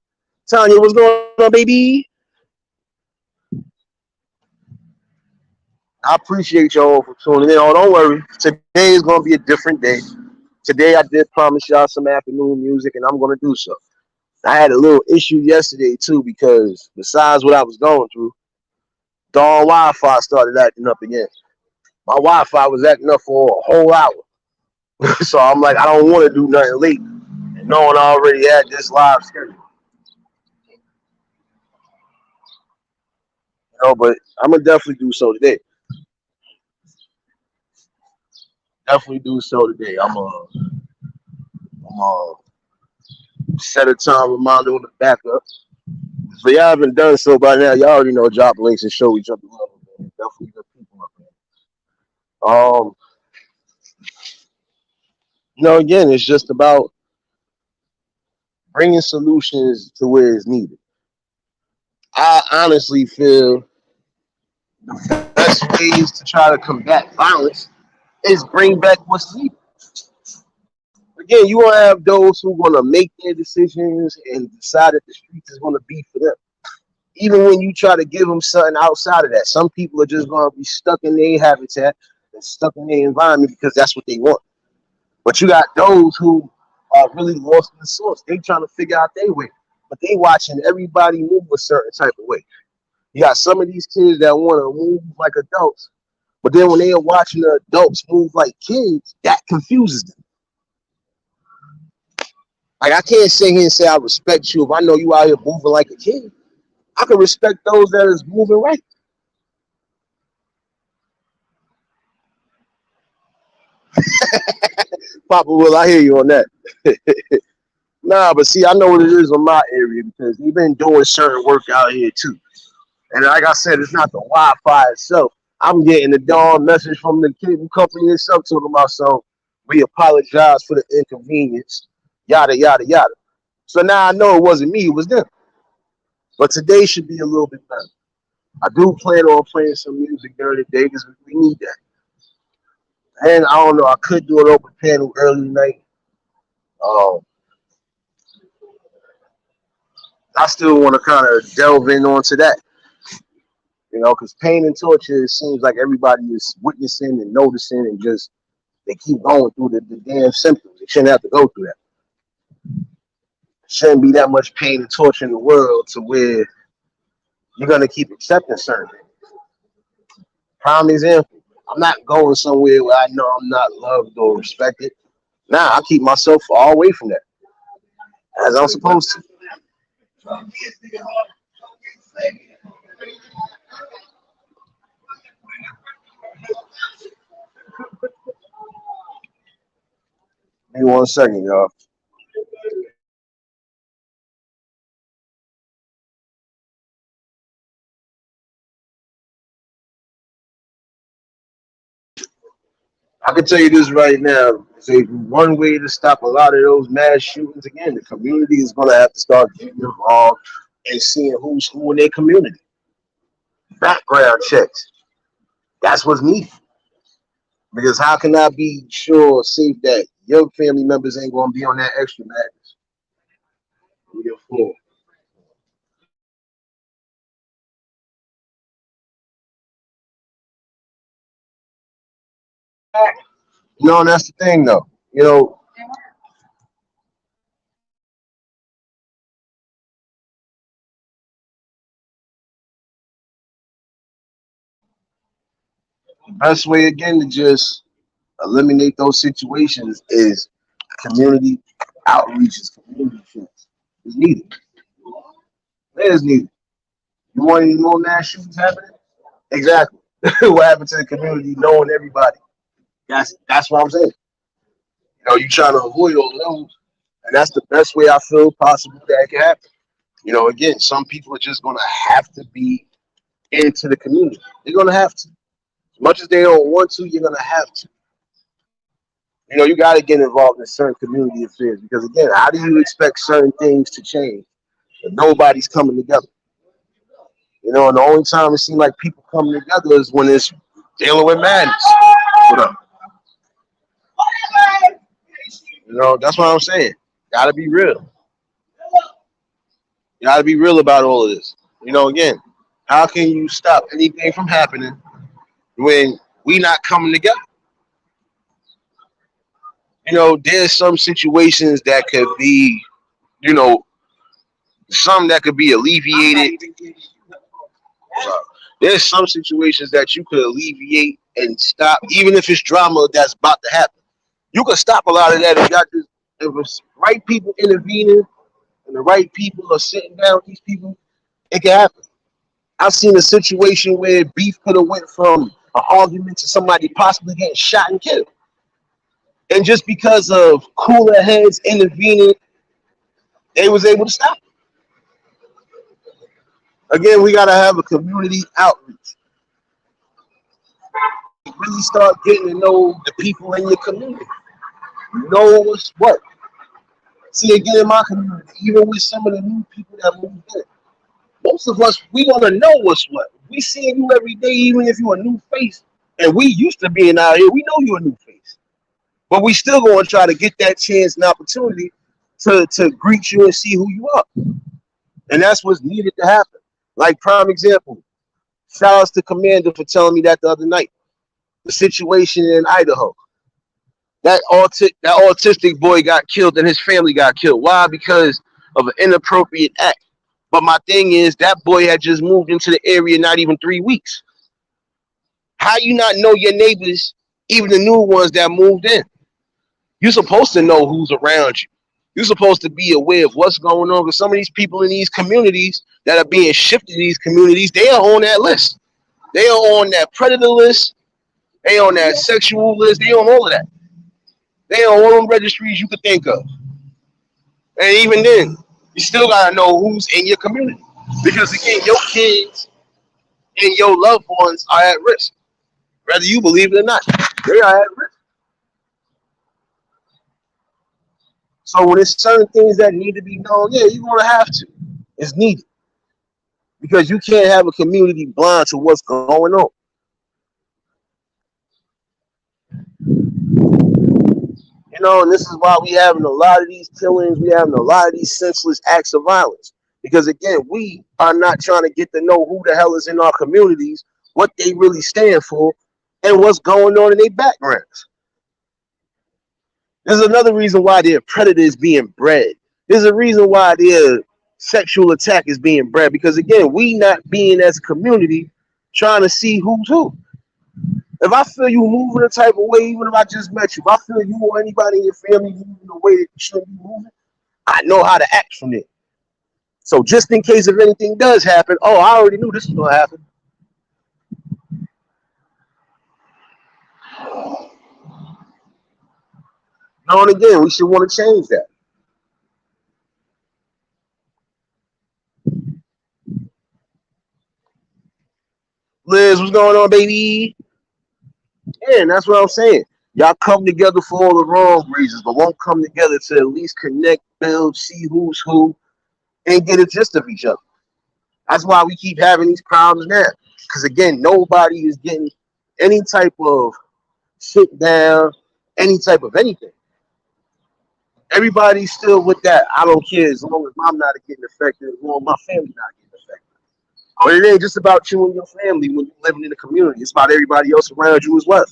Tanya, what's going on, baby? I appreciate y'all for tuning in. Oh, don't worry. Today is going to be a different day. Today I did promise y'all some afternoon music, and I'm going to do so. I had a little issue yesterday, too, because besides what I was going through, dawn Wi-Fi started acting up again. My Wi-Fi was acting up for a whole hour. So I'm like, I don't want to do nothing late. And knowing I already had this live schedule. But I'm going to definitely do so today. Definitely do so today. I'm set a time reminder on the backup. So y'all haven't done so by now. Y'all already know drop links and show each other love. Definitely good people up there. Again, it's just about bringing solutions to where it's needed. I honestly feel the best ways to try to combat violence is bring back what's needed. Again, you want to have those who want to make their decisions and decide that the streets is going to be for them. Even when you try to give them something outside of that, some people are just going to be stuck in their habitat and stuck in their environment because that's what they want. But you got those who are really lost in the source. They trying to figure out their way, but they watching everybody move a certain type of way. You got some of these kids that want to move like adults, but then when they are watching the adults move like kids, that confuses them. Like I can't sit here and say I respect you if I know you out here moving like a kid. I can respect those that is moving right. Papa Will, I hear you on that. Nah, but see, I know what it is in my area because we've been doing certain work out here too. And like I said, it's not the Wi-Fi itself. I'm getting the dawn message from the cable company itself talking about so we apologize for the inconvenience, yada yada yada. So now I know it wasn't me, it was them. But today should be a little bit better. I do plan on playing some music during the day because we need that. And I don't know, I could do an open panel early night. Um, I still want to kind of delve in onto that, because pain and torture, it seems like everybody is witnessing and noticing and just they keep going through the damn symptoms. They shouldn't have to go through that. Shouldn't be that much pain and torture in the world to where you're gonna keep accepting certain things. Prime example, I'm not going somewhere where I know I'm not loved or respected. Nah, I keep myself far away from that, as I'm supposed to. Give me 1 second, y'all. I can tell you this right now. Say one way to stop a lot of those mass shootings again, the community is gonna have to start getting involved and seeing who's who in their community. Background checks. That's what's needed. Because how can I be sure or safe that your family members ain't gonna be on that extra madness? No, that's the thing though. The best way again to just eliminate those situations is community outreaches, community trips. It's needed. It is needed. You want any more mass shootings happening? Exactly. What happened to the community knowing everybody? That's what I'm saying. You trying to avoid all those, and that's the best way I feel possible that it can happen. Again, some people are just gonna have to be into the community. They're gonna have to. As much as they don't want to, you're gonna have to. You got to get involved in certain community affairs because again, how do you expect certain things to change if nobody's coming together? And the only time it seems like people coming together is when it's dealing with madness. What up? That's what I'm saying. Gotta be real. You gotta be real about all of this. Again, how can you stop anything from happening when we not coming together? There's some situations that could be, you know, some that could be alleviated. There's some situations that you could alleviate and stop, even if it's drama that's about to happen. You can stop a lot of that if it's right people intervening and the right people are sitting down with these people. It can happen. I've seen a situation where beef could have went from an argument to somebody possibly getting shot and killed, and just because of cooler heads intervening, they was able to stop it. Again, we gotta have a community outreach. Really start getting to know the people in your community. Know what's what. See again in my community, even with some of the new people that moved in, most of us we want to know what's what. We seeing you every day, even if you're a new face, and we used to being out here. We know you're a new face, but we still going to try to get that chance and opportunity to greet you and see who you are, and that's what's needed to happen. Like prime example, shout outs to Commander for telling me that the other night. The situation in Idaho. That autistic boy got killed and his family got killed. Why? Because of an inappropriate act. But my thing is, that boy had just moved into the area not even 3 weeks. How you not know your neighbors, even the new ones that moved in? You're supposed to know who's around you. You're supposed to be aware of what's going on. Because some of these people in these communities that are being shifted to these communities, they are on that list. They are on that predator list. They on that sexual list. They on all of that. They on all them registries you could think of. And even then, you still gotta know who's in your community. Because again, your kids and your loved ones are at risk. Whether you believe it or not. They are at risk. So when there's certain things that need to be known, yeah, you're gonna have to. It's needed. Because you can't have a community blind to what's going on. You know, and this is why we having a lot of these killings, we having a lot of these senseless acts of violence. Because again, we are not trying to get to know who the hell is in our communities, what they really stand for, and what's going on in their backgrounds. There's another reason why their predator is being bred. There's a reason why their sexual attack is being bred. Because again, we not being as a community trying to see who's who. If I feel you moving a type of way, even if I just met you, if I feel you or anybody in your family moving the way that you should be moving, I know how to act from it. So just in case if anything does happen, oh, I already knew this was going to happen. Now and again, we should want to change that. Liz, what's going on, baby? Yeah, and that's what I'm saying. Y'all come together for all the wrong reasons, but won't come together to at least connect, build, see who's who, and get a gist of each other. That's why we keep having these problems now. Because again, nobody is getting any type of sit down, any type of anything. Everybody's still with that. I don't care as long as I'm not getting affected, as long as my family not getting affected. But it ain't just about you and your family when you're living in the community. It's about everybody else around you as well.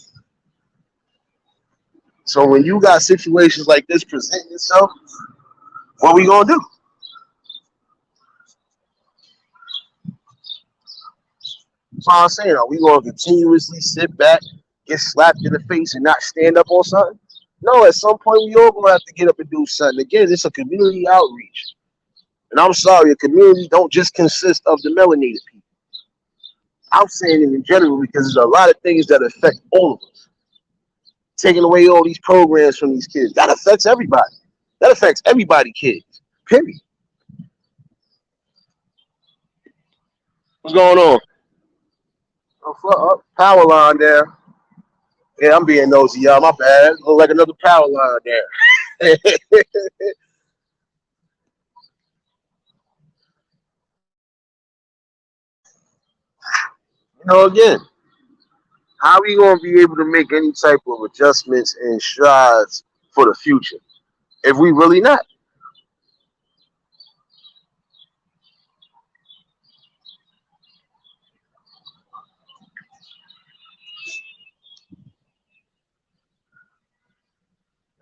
So when you got situations like this presenting itself, what we gonna do? That's what I'm saying. Are we gonna continuously sit back, get slapped in the face, and not stand up on something? No, at some point we all gonna have to get up and do something. Again, it's a community outreach. And I'm sorry, a community don't just consist of the melanated people. I'm saying it in general because there's a lot of things that affect all of us. Taking away all these programs from these kids, that affects everybody. That affects everybody, kids. Period. What's going on? Oh, power line there. Yeah, I'm being nosy, y'all. My bad. Look like another power line there. Again, how are we going to be able to make any type of adjustments and strides for the future if we really not?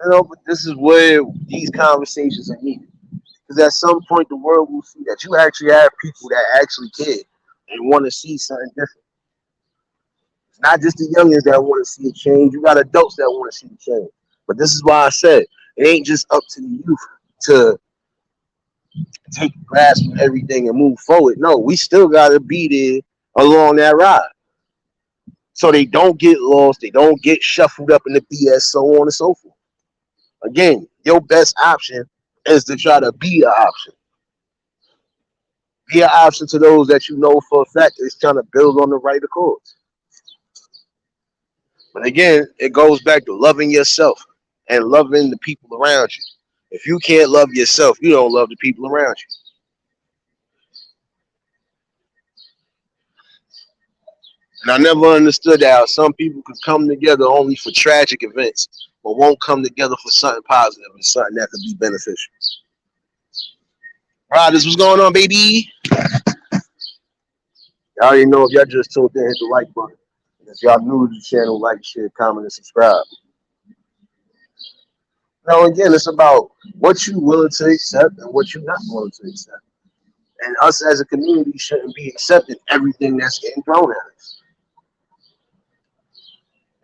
But this is where these conversations are needed. Because at some point, the world will see that you actually have people that actually care and want to see something different. It's not just the youngins that want to see a change. You got adults that want to see a change. But this is why I said it ain't just up to the youth to take a grasp of everything and move forward. No, we still got to be there along that ride. So they don't get lost. They don't get shuffled up in the BS, so on and so forth. Again, your best option is to try to be an option. Be an option to those that you know for a fact is trying to build on the right accords. But again, it goes back to loving yourself and loving the people around you. If you can't love yourself, you don't love the people around you. And I never understood how some people could come together only for tragic events, but won't come together for something positive and something that could be beneficial. Right, this what's going on, baby. I already know if y'all just tuned in, hit the like button. And if y'all new to the channel, like, share, comment, and subscribe. Now, again, it's about what you willing to accept and what you're not willing to accept. And us as a community shouldn't be accepting everything that's getting thrown at us.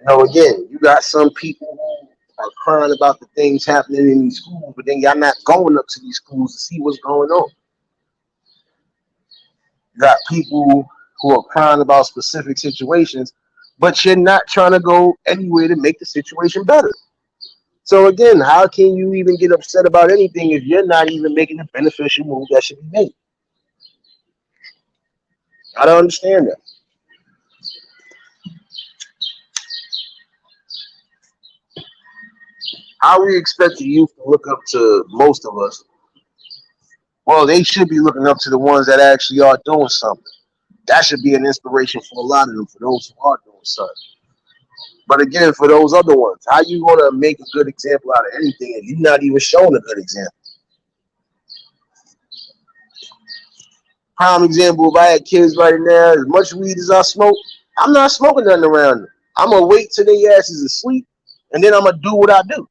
Again, you got some people who are crying about the things happening in these schools, but then y'all not going up to these schools to see what's going on. You got people who are crying about specific situations, but you're not trying to go anywhere to make the situation better. So again, how can you even get upset about anything if you're not even making a beneficial move that should be made? I don't understand that. How we expect the youth to look up to most of us? Well, they should be looking up to the ones that actually are doing something. That should be an inspiration for a lot of them, for those who are doing something. But again, for those other ones, how you going to make a good example out of anything if you're not even showing a good example? Prime example, if I had kids right now, as much weed as I smoke, I'm not smoking nothing around them. I'm going to wait till their asses asleep, and then I'm going to do what I do.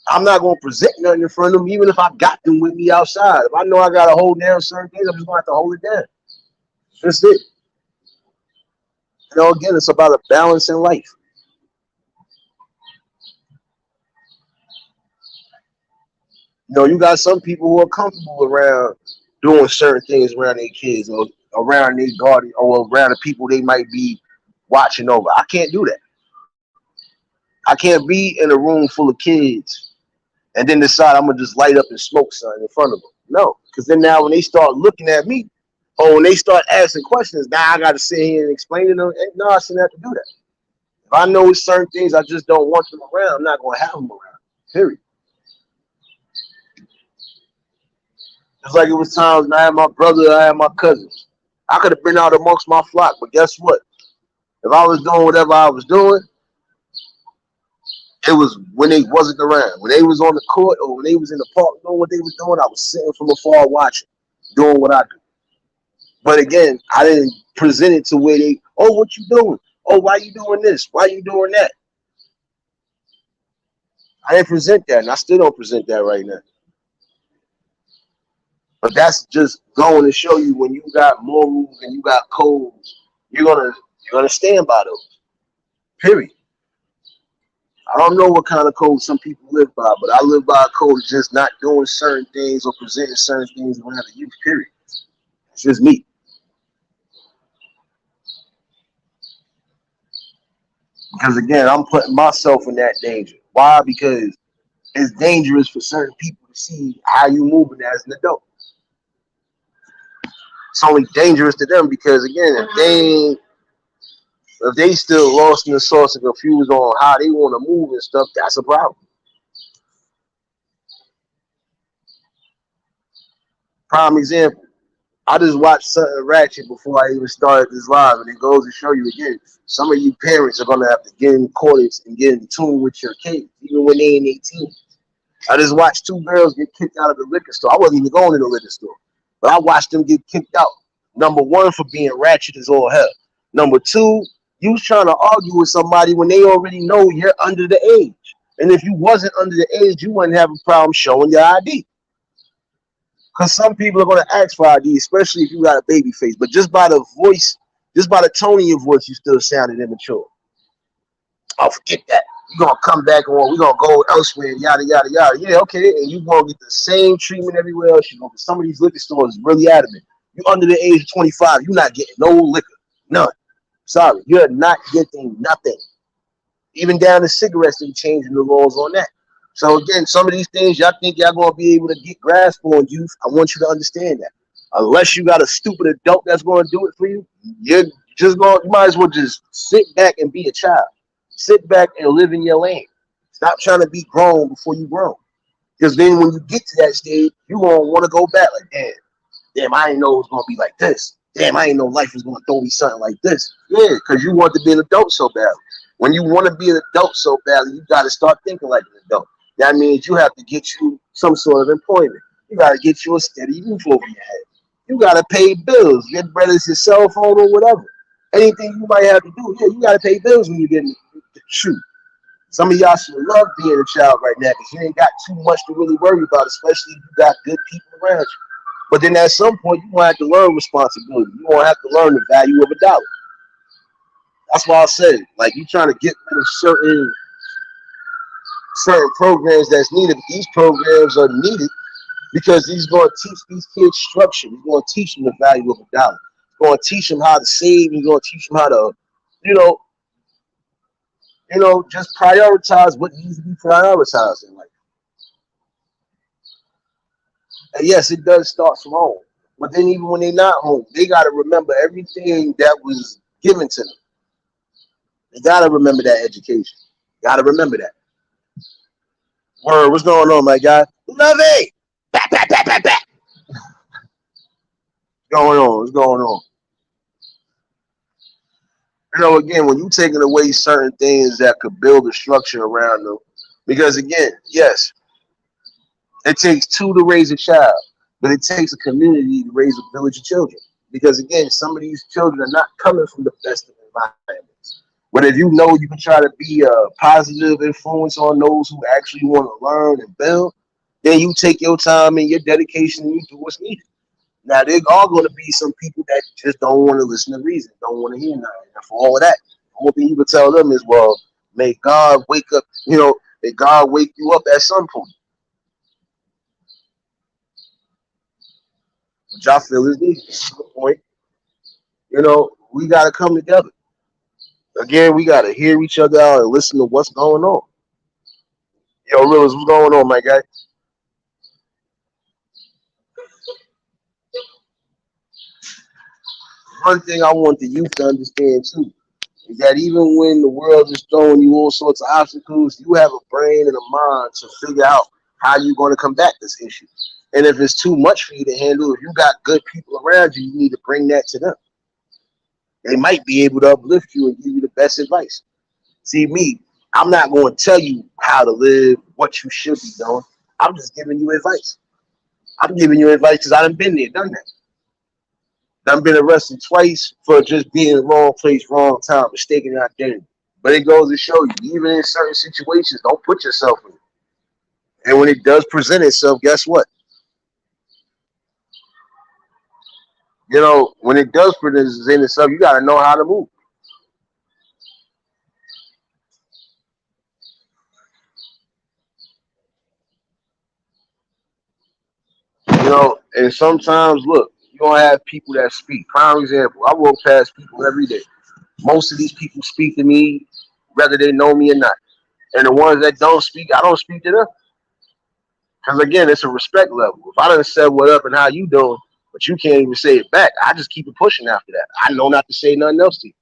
I'm not going to present nothing in front of them, even if I got them with me outside. If I know I got to hold down certain things, I'm just going to have to hold it down. That's it. Again, it's about a balance in life. You got some people who are comfortable around doing certain things around their kids or around their guardian or around the people they might be watching over. I can't do that. I can't be in a room full of kids and then decide I'm going to just light up and smoke something in front of them. No, because then now when they start looking at me or when they start asking questions, now I got to sit here and explain to them, no, I shouldn't have to do that. If I know it's certain things I just don't want them around, I'm not going to have them around, period. It's like it was times when I had my brother, I had my cousins. I could have been out amongst my flock, but guess what? If I was doing whatever I was doing, it was when they wasn't around. When they was on the court or when they was in the park doing what they was doing, I was sitting from afar watching, doing what I do. But again, I didn't present it to where they, oh, what you doing? Oh, why you doing this? Why you doing that? I didn't present that, and I still don't present that right now. But that's just going to show you when you got morals and you got codes, you're gonna stand by those. Period. I don't know what kind of code some people live by, but I live by a code of just not doing certain things or presenting certain things around the youth. Period. It's just me. Because again, I'm putting myself in that danger. Why? Because it's dangerous for certain people to see how you moving as an adult. It's only dangerous to them because again, if they still lost in the sauce and confused on how they want to move and stuff, that's a problem. Prime example. I just watched something ratchet before I even started this live, and it goes to show you again, some of you parents are gonna have to get in accordance and get in tune with your kids, even when they in 18. I just watched two girls get kicked out of the liquor store. I wasn't even going to the liquor store, but I watched them get kicked out. Number one, for being ratchet as all hell. Number two, you was trying to argue with somebody when they already know you're under the age. And if you wasn't under the age, you wouldn't have a problem showing your ID. Because some people are going to ask for ID, especially if you got a baby face. But just by the voice, just by the tone of your voice, you still sounded immature. Oh, forget that. You're going to come back on. We're going to go elsewhere, yada, yada, yada. Yeah, okay. And you're going to get the same treatment everywhere else you go. Because some of these liquor stores is really adamant. You're under the age of 25. You're not getting no liquor. None. Sorry. You're not getting nothing. Even down to cigarettes, they're changing the laws on that. So again, some of these things y'all think y'all going to be able to get grasp on, youth. I want you to understand that. Unless you got a stupid adult that's going to do it for you, you might as well just sit back and be a child. Sit back and live in your lane. Stop trying to be grown before you grown. Because then when you get to that stage, you gonna want to go back like, damn, I didn't know it was gonna be like this. Damn, I didn't know life was gonna throw me something like this. Yeah, because you want to be an adult so badly. When you want to be an adult so badly, you got to start thinking like an adult. That means you have to get you some sort of employment. You got to get you a steady roof over your head. You got to pay bills, whether it's your cell phone or whatever. Anything you might have to do, yeah, you got to pay bills when you get in the shoot. Some of y'all should love being a child right now because you ain't got too much to really worry about, especially if you got good people around you. But then at some point, you gonna have to learn responsibility. You gonna have to learn the value of a dollar. That's why I said, like, you trying to get rid of certain programs that's needed. These programs are needed because he's going to teach these kids structure. He's going to teach them the value of a dollar. He's going to teach them how to save. He's going to teach them how to, you know, just prioritize what needs to be prioritized in life. And yes, it does start from home. But then even when they're not home, they got to remember everything that was given to them. They got to remember that education. Got to remember that. Word, what's going on, my guy? Love it. Back, back, back, back, back. What's going on? Again, when you taking away certain things that could build a structure around them, because again, yes, it takes two to raise a child, but it takes a community to raise a village of children. Because again, some of these children are not coming from the best of environments. But if you know you can try to be a positive influence on those who actually want to learn and build, then you take your time and your dedication and you do what's needed. Now, there are going to be some people that just don't want to listen to reason, don't want to hear nothing. And for all of that, the only thing you can tell them is, well, may God wake up, may God wake you up at some point. Which I feel is needed. Good point. We got to come together. Again, we got to hear each other out and listen to what's going on. Yo, Willis, what's going on, my guy? One thing I want the youth to understand too is that even when the world is throwing you all sorts of obstacles, you have a brain and a mind to figure out how you're going to combat this issue. And if it's too much for you to handle, if you got good people around you, you need to bring that to them. They might be able to uplift you and give you the best advice. See, me, I'm not going to tell you how to live, what you should be doing. I'm just giving you advice. I'm giving you advice because I done been there, done that. I've been arrested twice for just being in the wrong place, wrong time, mistaken identity. But it goes to show you, even in certain situations, don't put yourself in it. And when it does present itself, guess what? When it does present itself, you got to know how to move. And sometimes, look, you're going to have people that speak. Prime example, I walk past people every day. Most of these people speak to me, whether they know me or not. And the ones that don't speak, I don't speak to them. Because again, it's a respect level. If I done said what up and how you doing, but you can't even say it back, I just keep it pushing after that. I know not to say nothing else to you.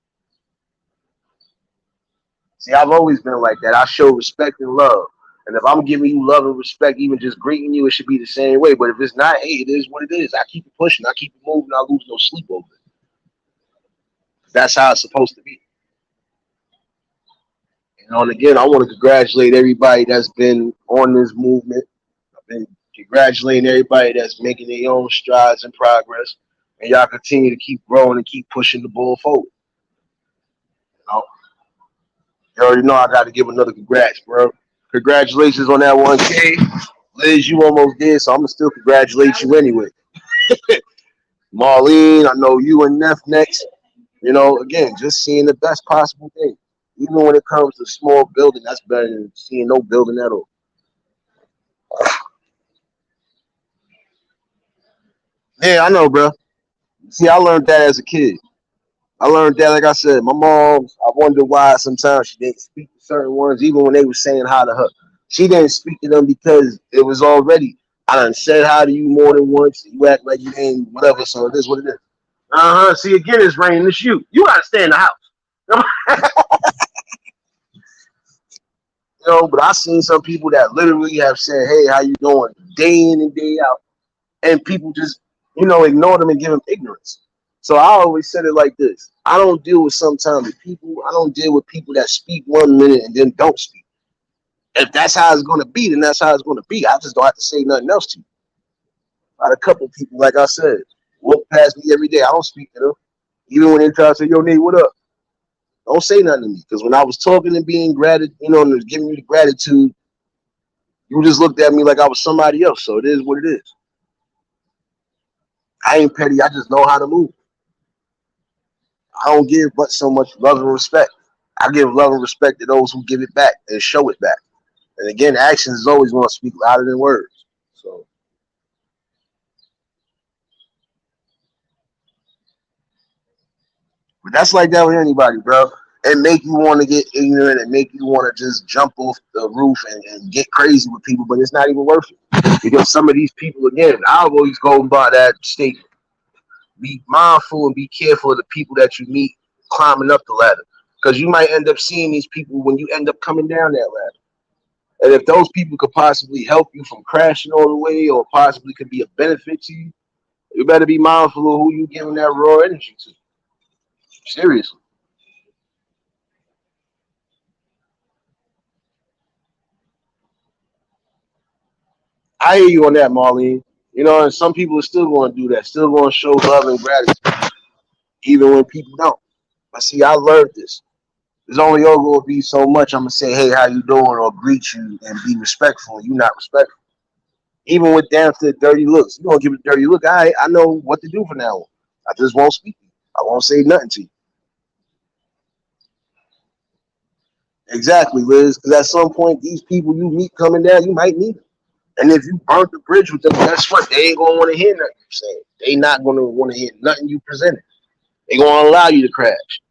See, I've always been like that. I show respect and love. And if I'm giving you love and respect, even just greeting you, it should be the same way. But if it's not, hey, it is what it is. I keep it pushing. I keep it moving. I lose no sleep over it. That's how it's supposed to be. And again, I want to congratulate everybody that's been on this movement. I've been congratulating everybody that's making their own strides and progress. And y'all continue to keep growing and keep pushing the ball forward. You already know I got to give another congrats, bro. Congratulations on that 1K. Liz, you almost did, so I'm going to still congratulate you anyway. Marlene, I know you and Neff next. Again, just seeing the best possible thing. Even when it comes to small building, that's better than seeing no building at all. Yeah, I know, bro. See, I learned that as a kid. I learned that, like I said, my mom, I wonder why sometimes she didn't speak to certain ones, even when they were saying hi to her. She didn't speak to them because it was already, I done said hi to you more than once. You act like you ain't whatever, so it is what it is. See, again, it's raining. It's you. You got to stay in the house. You know, but I seen some people that literally have said, "Hey, how you doing?" day in and day out, and people just, ignore them and give them ignorance. So I always said it like this: I don't deal with sometimes with people. I don't deal with people that speak 1 minute and then don't speak. If that's how it's gonna be, then that's how it's gonna be. I just don't have to say nothing else to you. I had a couple of people, like I said, walk past me every day. I don't speak to them, even when they try to say, "Yo, Nate, what up?" Don't say nothing to me, because when I was talking and being gratitude, and giving you the gratitude, you just looked at me like I was somebody else. So it is what it is. I ain't petty. I just know how to move. I don't give but so much love and respect. I give love and respect to those who give it back and show it back. And again, actions is always going to speak louder than words. So, but that's like that with anybody, bro. It make you want to get ignorant and make you want to just jump off the roof and get crazy with people, but it's not even worth it. Because some of these people, again, I always go by that statement. Be mindful and be careful of the people that you meet climbing up the ladder. Because you might end up seeing these people when you end up coming down that ladder. And if those people could possibly help you from crashing all the way or possibly could be a benefit to you, you better be mindful of who you giving that raw energy to. Seriously. I hear you on that, Marlene. And some people are still going to do that, still going to show love and gratitude, even when people don't. But see, I learned this. There's only going to be so much I'm going to say, "Hey, how you doing?" or greet you and be respectful, and you not respectful. Even with down to the dirty looks. You going to give it a dirty look. I know what to do from now on. I just won't speak to you. I won't say nothing to you. Exactly, Liz. Because at some point, these people you meet coming down, you might need them. And if you burnt the bridge with them, guess what? They ain't gonna want to hear nothing you saying. They not gonna want to hear nothing you presented. They gonna allow you to crash.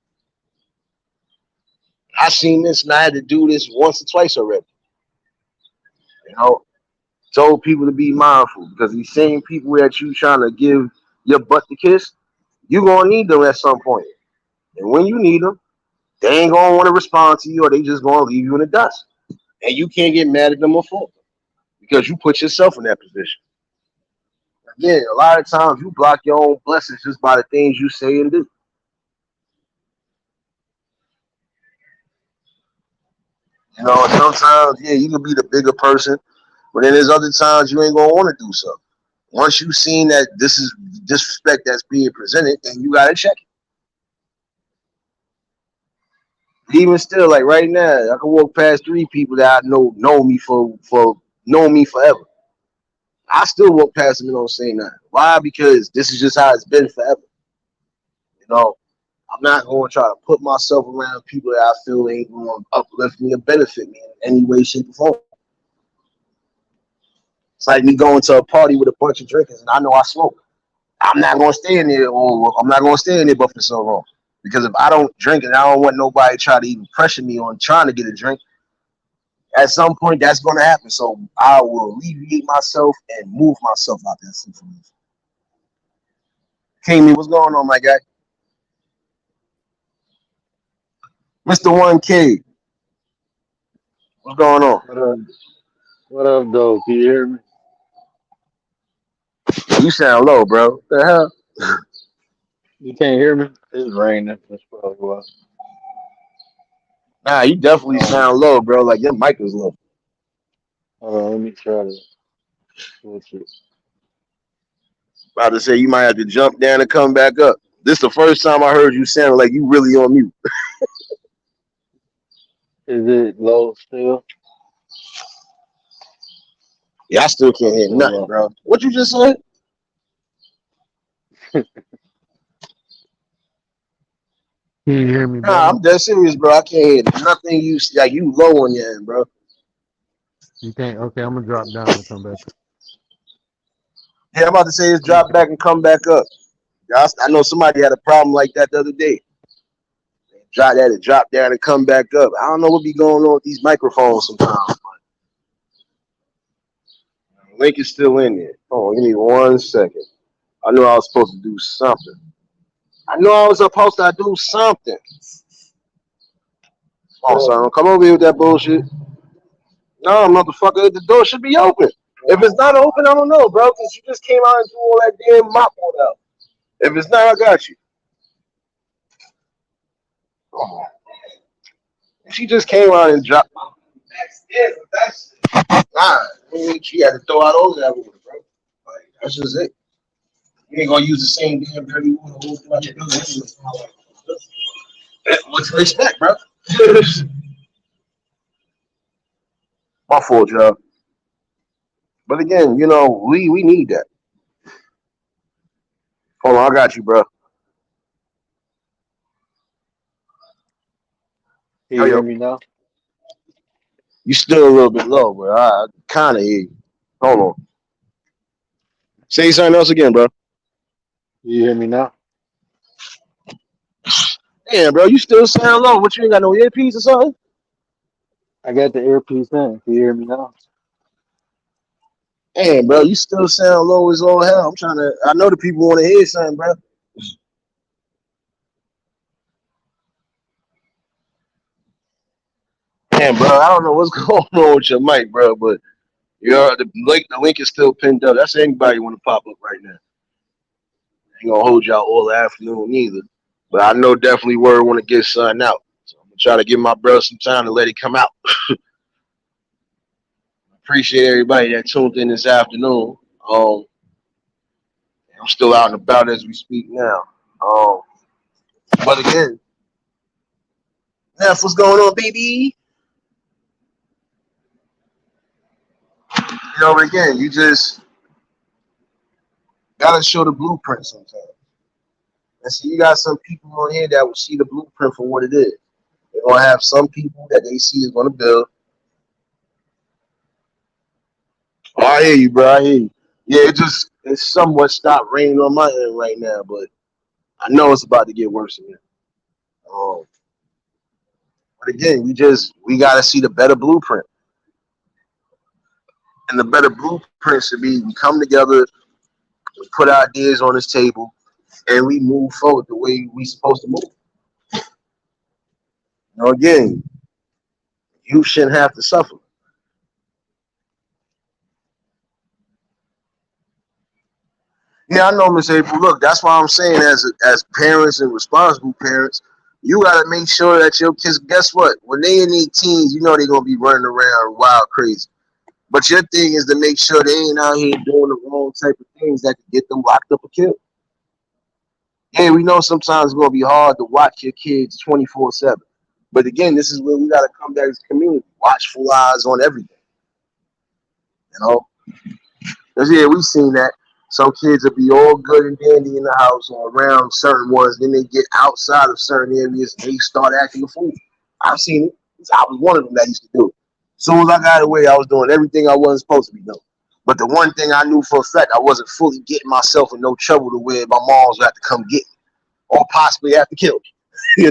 I seen this, and I had to do this once or twice already. You know, told people to be mindful because these same people that you trying to give your butt to kiss, you gonna need them at some point. And when you need them, they ain't gonna want to respond to you, or they just gonna leave you in the dust. And you can't get mad at them or fault them because you put yourself in that position. Again, a lot of times you block your own blessings just by the things you say and do. And sometimes, yeah, you can be the bigger person, but then there's other times you ain't gonna want to do so. Once you've seen that this is disrespect that's being presented, then you gotta check it. Even still, like right now, I can walk past 3 people that I know me for know me forever. I still walk past them and don't say nothing. Why? Because this is just how it's been forever. You know, I'm not going to try to put myself around people that I feel ain't going to uplift me or benefit me in any way, shape, or form. It's like me going to a party with a bunch of drinkers and I know I smoke. I'm not going to stay in there, or I'm not going to stay in there but for so long. Because if I don't drink and I don't want nobody to try to even pressure me on trying to get a drink, at some point that's going to happen. So I will alleviate myself and move myself out that situation. Kami, what's going on, my guy? Mr. 1K, what's going on? What up? What up, though? Can you hear me? You sound low, bro. What the hell? You can't hear me? It's raining. That's probably why. Nah, you definitely Um, sound low, bro. Like your mic is low. Hold on, let me try to switch it. About to say you might have to jump down and come back up. This is the first time I heard you sound like you really on mute. Is it low still? Yeah, I still can't Oh, hear still nothing, low. bro. What you just said? Can you hear me Nah, better? I'm dead serious, bro. I can't hear nothing you like. You low on your end, bro. You can't. Okay, I'm gonna drop down and come back. Yeah, I'm about to say it's I'm gonna drop drop. back and come back up. I know somebody had a problem like that the other day. It drop down and come back up. I don't know what be going on with these microphones sometimes. Link is still in there. Hold on, give me 1 second. I knew I was supposed to do something. I know I was supposed to do something. Come on, son. Come over here with that bullshit. No, motherfucker, the door should be open. If it's not open, I don't know, bro, because you just came out and threw all that damn mop on out. If it's not, I got you. Oh, she just came out and dropped. That's nah. I mean, she had to throw out all that water, bro. Like that's just it. You ain't gonna use the same damn dirty water all throughout your building. What to expect, bro? My fault, y'all. But again, we need that. Hold on, I got you, bro. Can Yo, you hear yo, me now? you still a little bit low, bro. I kind of hear you. Hold on. Say something else again, bro. Can you hear me now? Damn, bro, you still sound low. What, you ain't got no earpiece or something? I got the earpiece in. Can you hear me now? Damn, bro, you still sound low as all hell. I'm trying to. I know the people want to hear something, bro. Damn, bro, I don't know what's going on with your mic, bro, but the link is still pinned up. That's anybody want to pop up right now. Ain't gonna hold y'all all afternoon either. But I know definitely word want to get something out. So I'm gonna try to give my brother some time to let it come out. Appreciate everybody that tuned in this afternoon. Um, I'm still out and about as we speak now. Um, but again, Neff, what's going on, baby? Again, you just gotta show the blueprint sometimes. And see, you got some people on here that will see the blueprint for what it is. They're gonna have some people that they see is gonna build. Oh, I hear you, bro. I hear you. Yeah, it's somewhat stopped raining on my end right now, but I know it's about to get worse again. Um, but again, we gotta see the better blueprint. And the better blueprint should be we come together, we put ideas on this table, and we move forward the way we supposed to move. Again, you shouldn't have to suffer. Yeah, I know, Miss April. Look, that's why I'm saying, as parents and responsible parents, you gotta make sure that your kids. Guess what? When they in their teens, you know they're gonna be running around wild crazy. But your thing is to make sure they ain't out here doing the wrong type of things that could get them locked up or killed. Yeah, we know sometimes it's gonna be hard to watch your kids 24/7. But again, this is where we gotta come back as a community, watchful eyes on everything. You know, because yeah, we've seen that. Some kids will be all good and dandy in the house or around certain ones, then they get outside of certain areas and they start acting a fool. I've seen it. I was one of them that used to do it. As soon as I got away, I was doing everything I wasn't supposed to be doing. But the one thing I knew for a fact, I wasn't fully getting myself in no trouble to where my moms would have to come get me or possibly have to kill me.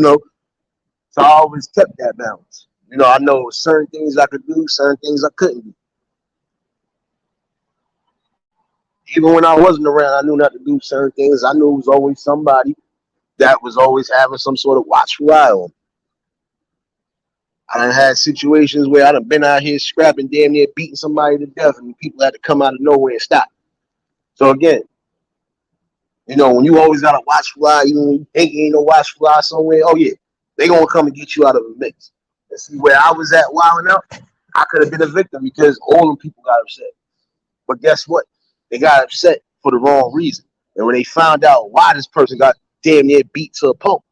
So I always kept that balance. I know certain things I could do, certain things I couldn't do. Even when I wasn't around, I knew not to do certain things. I knew it was always somebody that was always having some sort of watchful eye on me. I done had situations where I done been out here scrapping, damn near beating somebody to death, and people had to come out of nowhere and stop. So again, when you always got a watchful eye, even when you think you ain't no watchful eye somewhere, oh yeah, they gonna come and get you out of the mix. And see where I was at wilding out, I could have been a victim because all them people got upset. But guess what? They got upset for the wrong reason. And when they found out why this person got damn near beat to a pulp,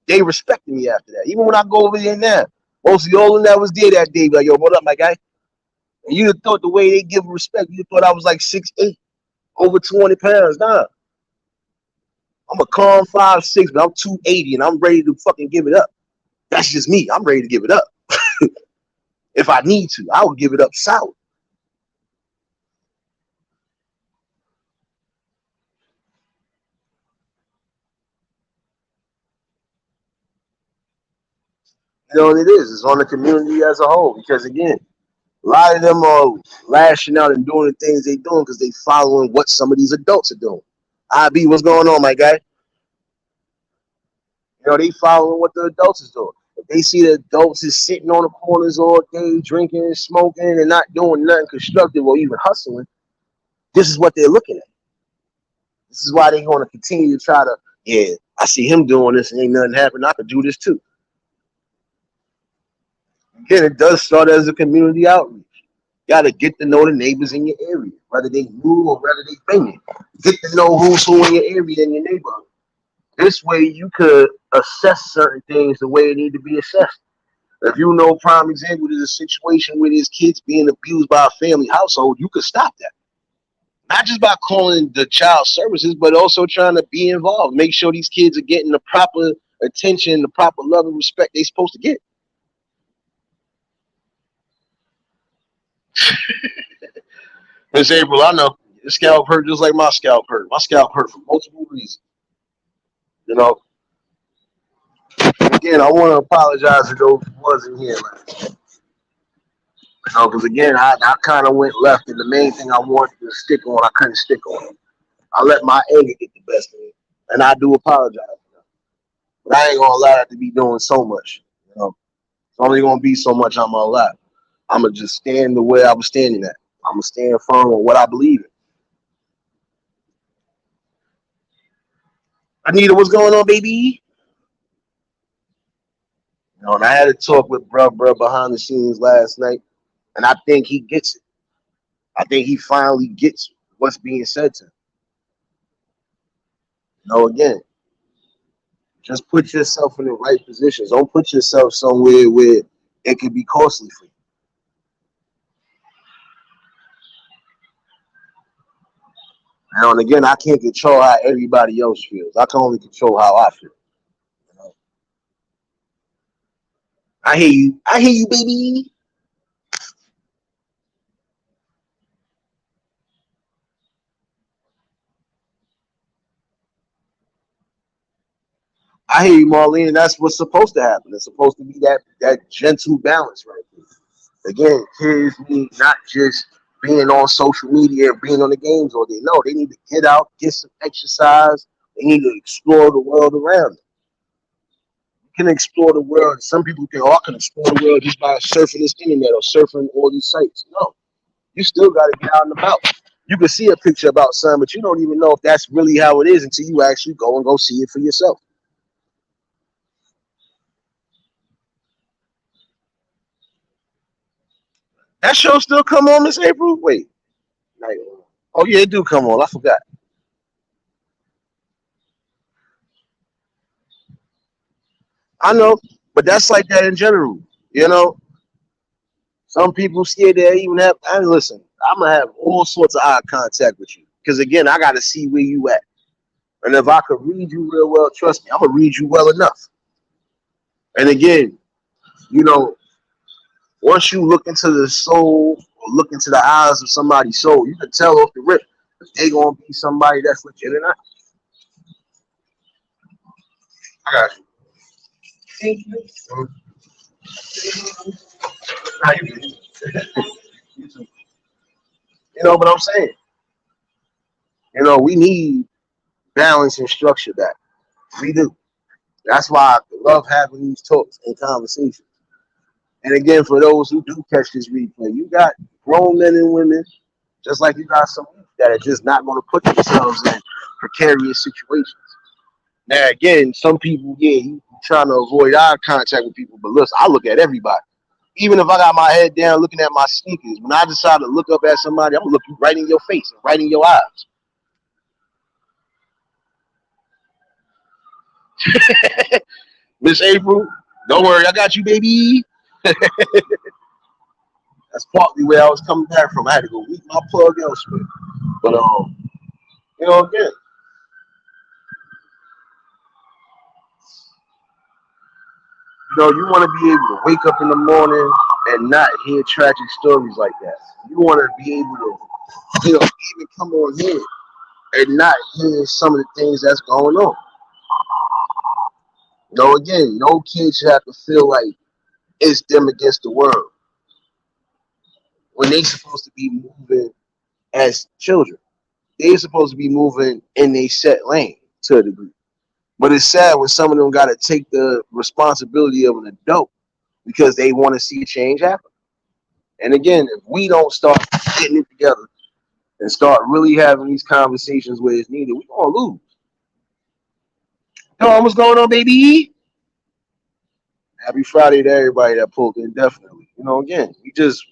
they respected me after that. Even when I go over there now, mostly all of that was there that day. Like, yo, what up, my guy? And you'd have thought the way they give respect, you thought I was like 6'8", over 200 pounds. Nah. I'm a calm 5'6", but I'm 280 and I'm ready to fucking give it up. That's just me. I'm ready to give it up. If I need to, I would give it up solid. What it is. It's on the community as a whole. Because again, a lot of them are lashing out and doing the things they're doing because they following what some of these adults are doing. IB, what's going on, my guy? They following what the adults is doing. They see the adults is sitting on the corners all day, drinking and smoking and not doing nothing constructive or even hustling. This is what they're looking at. This is why they're going to continue to try to, yeah, I see him doing this and ain't nothing happening. I could do this too. Again, it does start as a community outreach. You got to get to know the neighbors in your area, whether they new or whether they been there. Get to know who's who in your area, in your neighborhood. This way you could assess certain things the way it need to be assessed. If you know, prime example, there's a situation where there's kids being abused by a family household, you could stop that. Not just by calling the child services, but also trying to be involved. Make sure these kids are getting the proper attention, the proper love and respect they're supposed to get. Miss April, I know your scalp hurt just like my scalp hurt. My scalp hurt for multiple reasons. You know, again, I want to apologize to those who wasn't here. Because again, I kind of went left, and the main thing I wanted to stick on, I couldn't stick on. I let my anger get the best of me, and I do apologize for that. But I ain't gonna allow that to be doing so much. You know, it's only gonna be so much I'm gonna allow. I'm gonna just stand the way I was standing at. I'm gonna stand firm on what I believe in. Anita, what's going on, baby? You know, and I had a talk with bruh behind the scenes last night, and I think he gets it. I think he finally gets what's being said to him. You know, again, just put yourself in the right positions. Don't put yourself somewhere where it could be costly for you. Now, and again, I can't control how everybody else feels. I can only control how I feel. You know? I hear you. I hear you, baby. I hear you, Marlene, and that's what's supposed to happen. It's supposed to be that gentle balance right there. Again, kids need not just being on social media and being on the games all day. No, they need to get out, get some exercise. They need to explore the world around them. You can explore the world. Some people think, oh, I can explore the world just by surfing this internet or surfing all these sites. No, you still got to get out and about. You can see a picture about something, but you don't even know if that's really how it is until you actually go see it for yourself. That show still come on, Miss April? Wait. Oh yeah, it do come on. I forgot. I know, but that's like that in general. You know, some people scared they even have. And listen, I'm gonna have all sorts of eye contact with you because again, I got to see where you at. And if I could read you real well, trust me, I'm gonna read you well enough. And again, you know, once you look into the soul or look into the eyes of somebody's soul, you can tell off the rip if they gonna be somebody that's legit or not. I got you. Thank you. How you doing? You too. You know what I'm saying? You know, we need balance and structure back. We do. That's why I love having these talks and conversations. And again, for those who do catch this replay, you got grown men and women, just like you got some that are just not going to put themselves in precarious situations. Now, again, some people, yeah, you trying to avoid eye contact with people, but listen, I look at everybody. Even if I got my head down looking at my sneakers, when I decide to look up at somebody, I'm going to look you right in your face and right in your eyes. Miss April, don't worry, I got you, baby. That's partly where I was coming back from. I had to go eat my plug elsewhere. But you know, again, you know, you want to be able to wake up in the morning and not hear tragic stories like that. You want to be able to, you know, even come on here and not hear some of the things that's going on. You know, again, no kid should have to feel like it's them against the world when they supposed to be moving as children. They're supposed to be moving in a set lane to a degree. But it's sad when some of them got to take the responsibility of an adult because they want to see change happen. And again, if we don't start getting it together and start really having these conversations where it's needed, we're going to lose. Yo, what's going on, baby? Happy Friday to everybody that pulled in, definitely. Again,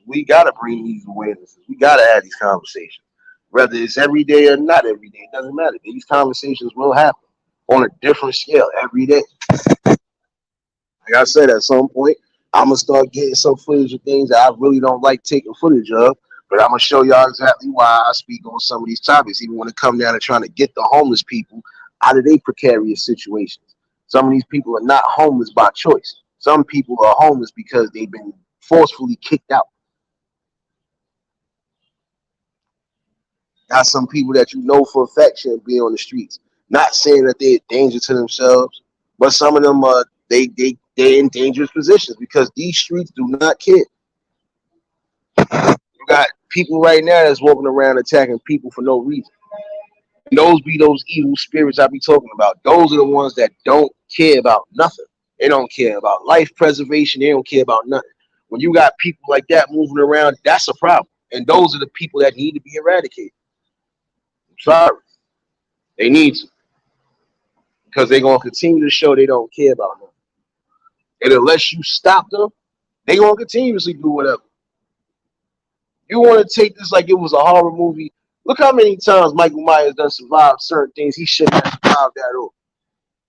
we gotta bring these awarenesses. We gotta have these conversations. Whether it's every day or not every day, it doesn't matter. These conversations will happen on a different scale every day. Like I said, at some point, I'm gonna start getting some footage of things that I really don't like taking footage of. But I'm gonna show y'all exactly why I speak on some of these topics, even when it comes down to trying to get the homeless people out of their precarious situations. Some of these people are not homeless by choice. Some people are homeless because they've been forcefully kicked out. Got some people that you know for a fact shouldn't be on the streets. Not saying that they're a danger to themselves, but some of them are they're in dangerous positions because these streets do not care. You got people right now that's walking around attacking people for no reason. And those be those evil spirits I be talking about. Those are the ones that don't care about nothing. They don't care about life preservation. They don't care about nothing. When you got people like that moving around, that's a problem. And those are the people that need to be eradicated. I'm sorry. They need to. Because they're going to continue to show they don't care about nothing. And unless you stop them, they're going to continuously do whatever. You want to take this like it was a horror movie. Look how many times Michael Myers done survived certain things he shouldn't have survived at all.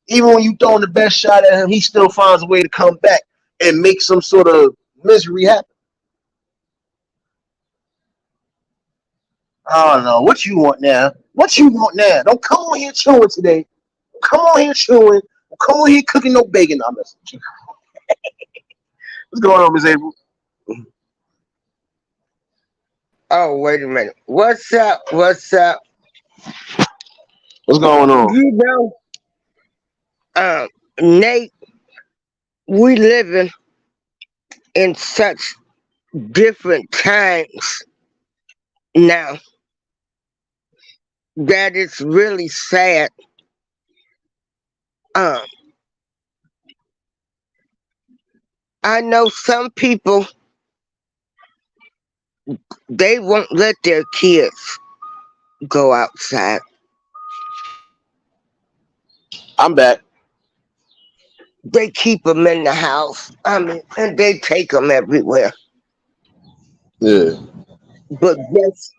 Even when you throwing the best shot at him, he still finds a way to come back and make some sort of misery happen. I don't know. What you want now? What you want now? Don't come on here chewing today. Don't come on here chewing. Don't come on here cooking no bacon. I'm messing with you. What's going on, Miss April? Oh, wait a minute. What's up? What's up? What's going on? You know, Nate, we living in such different times now that it's really sad. I know some people, they won't let their kids go outside. I'm back. They keep them in the house. I mean, and they take them everywhere. Yeah. But just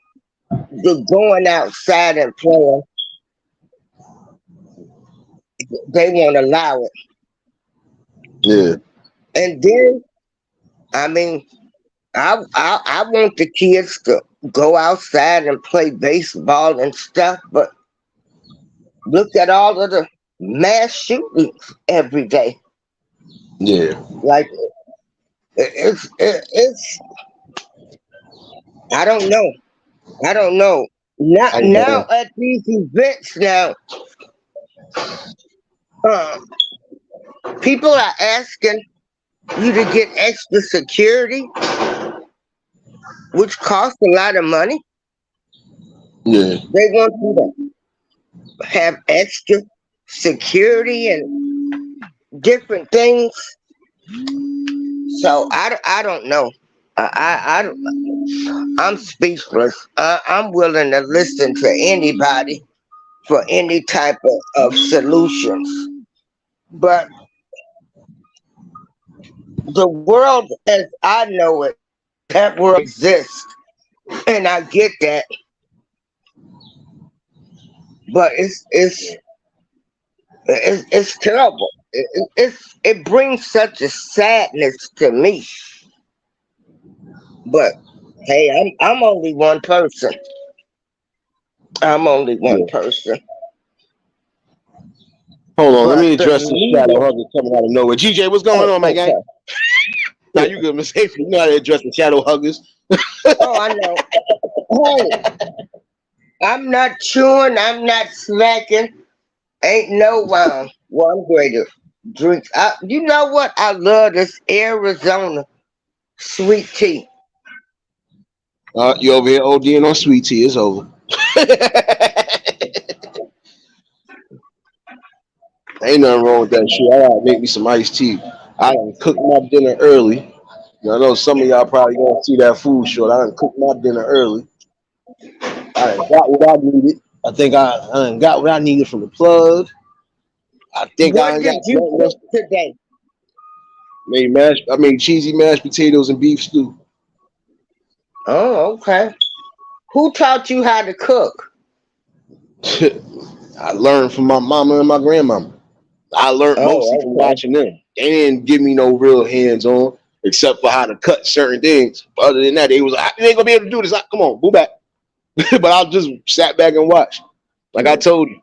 the going outside and playing, they won't allow it. Yeah. And then, I mean, I want the kids to go outside and play baseball and stuff, but look at all of the mass shootings every day. Yeah. Like it's I don't know. I don't know. Now at these events now, people are asking you to get extra security, which costs a lot of money. Yeah. They want you to have extra security and different things. So I don't know. I'm speechless. I'm willing to listen to anybody for any type of solutions. But the world as I know it, that world exists. And I get that. But it's terrible. It brings such a sadness to me. But hey, I'm only one person. I'm only one person. Hold on, let But me the address this shadow media, hugger coming out of nowhere. GJ, what's going on, my guy? Now you good, Miss April. You know how to address the shadow huggers. Oh, I know. Hey, I'm not chewing. I'm not smacking. Ain't no one greater drink. You know what? I love this Arizona sweet tea. You over here ODing on sweet tea. It's over. Ain't nothing wrong with that shit. I gotta make me some iced tea. I done cooked my dinner early. I know some of y'all probably gonna see that food short. I done cooked my dinner early. I done got what I needed. I think I done got what I needed from the plug. I think I What done did got you nothing else. cook today? I made cheesy mashed potatoes and beef stew. Oh, okay. Who taught you how to cook? I learned from my mama and my grandmama. I learned mostly Oh, from okay. watching them. They didn't give me no real hands on, except for how to cut certain things. But other than that, they was like, "You ain't gonna be able to do this." Like, come on, move back. But I just sat back and watched. Like I told you,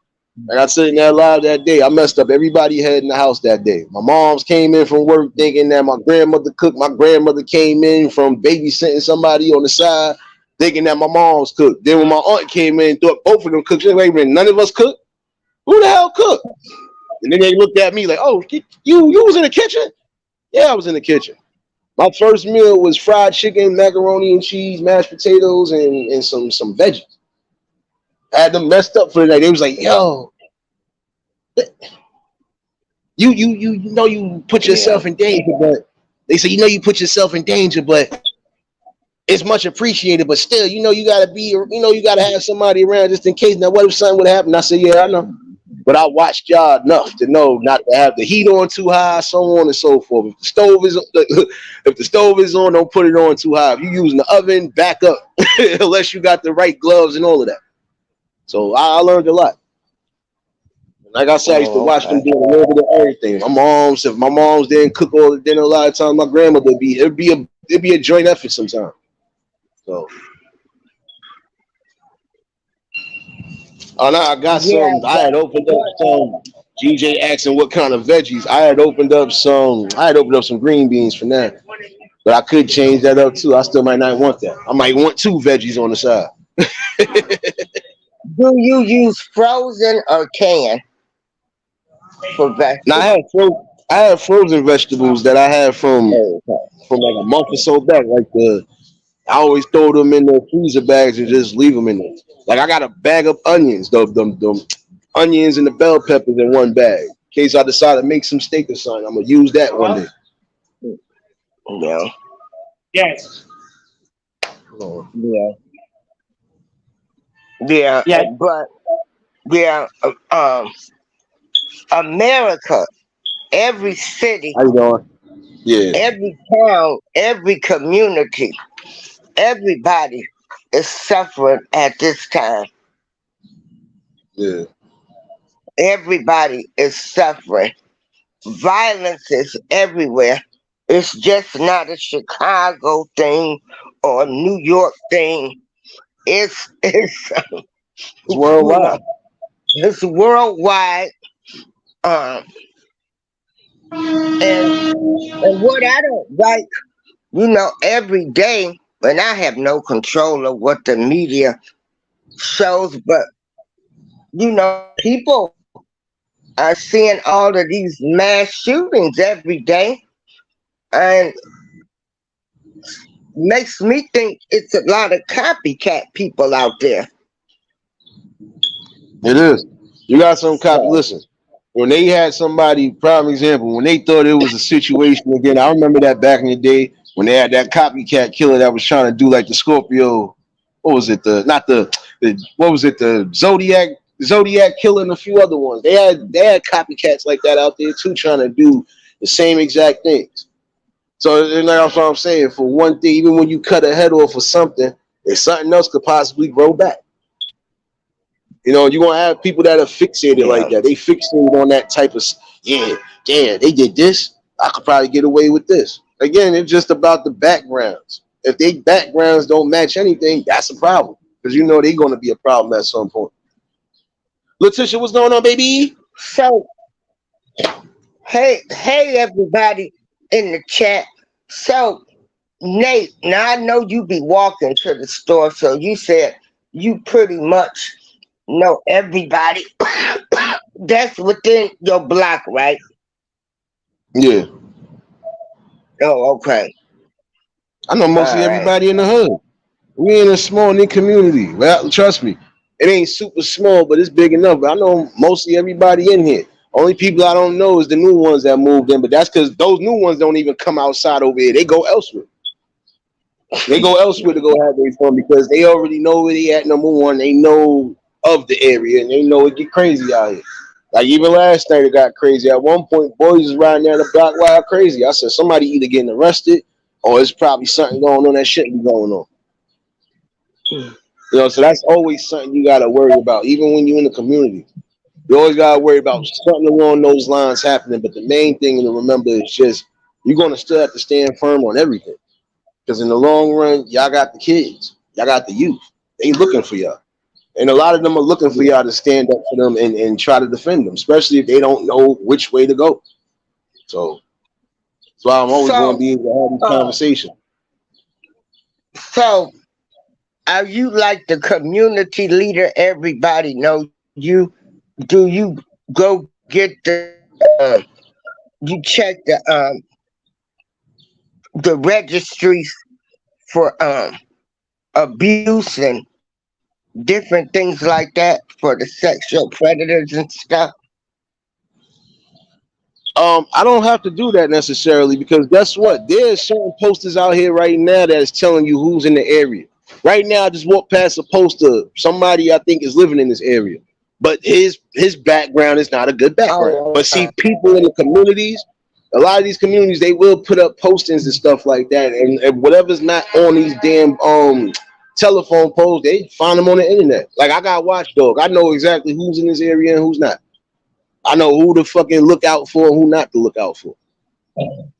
like I said in that live that day, I messed up everybody had in the house that day. My mom's came in from work thinking that my grandmother cooked. My grandmother came in from babysitting somebody on the side thinking that my mom's cooked. Then when my aunt came in, thought both of them cooked. She said, wait a minute, none of us cooked? Who the hell cooked? And then they looked at me like, oh, you was in the kitchen? Yeah, I was in the kitchen. My first meal was fried chicken, macaroni and cheese, mashed potatoes, and some veggies. I had them messed up for the night. They was like, yo, you know you put Yeah. yourself in danger, but they say, you know you put yourself in danger, but it's much appreciated, but still, you gotta be, you gotta have somebody around just in case. Now, what if something would happen? I said, yeah, I know. But I watched y'all enough to know not to have the heat on too high, so on and so forth. If the stove is if the stove is on, don't put it on too high. If you're using the oven, back up unless you got the right gloves and all of that. So I learned a lot. Like I said, I used to Oh, watch them okay. do a little bit of everything. If my mom's didn't cook all the dinner a lot of times, my grandmother it'd be a joint effort sometimes. So oh no, I got Yeah, some. I had opened up but some. GJ asking what kind of veggies. I had opened up some green beans for now. But I could change that up too. I still might not want that. I might want two veggies on the side. do you use frozen or canned for Now vegetables? I have frozen vegetables that I had Oh, okay. from like a month or so back. I always throw them in the freezer bags and just leave them in there. Like I got a bag of onions, the onions and the bell peppers in one bag. In case I decide to make some steak or something, I'm gonna use that one day. Yeah, Oh, yeah, yeah. But yeah, America, every city, how you doing? Yeah, every town, every community, everybody is suffering at this time. yeah. Everybody is suffering. Violence is everywhere. It's just not a Chicago thing or a New York thing. It's It's you know, worldwide. it's worldwide. Um, and what I don't like, every day, and I have no control of what the media shows, but people are seeing all of these mass shootings every day, and makes me think it's a lot of copycat people out there. It is. You got some copy. So, Listen, when they had somebody, prime example, when they thought it was a situation again, I remember that back in the day when they had that copycat killer that was trying to do like the Scorpio. What was it? What was it? The Zodiac killer and a few other ones. They had copycats like that out there too, trying to do the same exact things. So and that's what I'm saying. For one thing, even when you cut a head off or something, if something else could possibly grow back. You're gonna have people that are fixated yeah, like that. They fixated on that type of yeah, damn, they did this. I could probably get away with this. Again, it's just about the backgrounds. If they backgrounds don't match anything, that's a problem. Because they're gonna be a problem at some point. Letitia, what's going on, baby? so hey everybody in the chat. So Nate, now I know you be walking to the store, so you said you pretty much know everybody that's within your block, right? Yeah. Oh, okay. I know All mostly right. everybody in the hood. We in a small knit community. Well, trust me, it ain't super small, but it's big enough. But I know mostly everybody in here. Only people I don't know is the new ones that moved in, but that's because those new ones don't even come outside over here. They go elsewhere. They go elsewhere to go have their fun because they already know where they at. Number one, they know of the area and they know it get crazy out here. Like even last night, it got crazy. At one point, boys was riding down the block wild crazy. I said somebody either getting arrested or it's probably something going on that shouldn't be going on. So that's always something you gotta worry about, even when you're in the community. You always gotta worry about something along those lines happening. But the main thing to remember is just you're gonna still have to stand firm on everything. Because in the long run, y'all got the kids, y'all got the youth. They looking for y'all. And a lot of them are looking for y'all to stand up for them and try to defend them, especially if they don't know which way to go. So that's why I'm always going to So, be able to have these uh, conversations. so are you like the community leader? Everybody knows you. Do you go get you check the registries for abuse and different things like that for the sexual predators and stuff? I don't have to do that necessarily because guess what? There's certain posters out here right now that is telling you who's in the area. Right now, I just walked past a poster. Somebody I think is living in this area, but his background is not a good background. Oh, But see, people in the communities, a lot of these communities, they will put up postings and stuff like that, and whatever's not on these damn telephone poles, they find them on the internet. Like I got Watchdog. I know exactly who's in this area and who's not. I know who to fucking look out for and who not to look out for.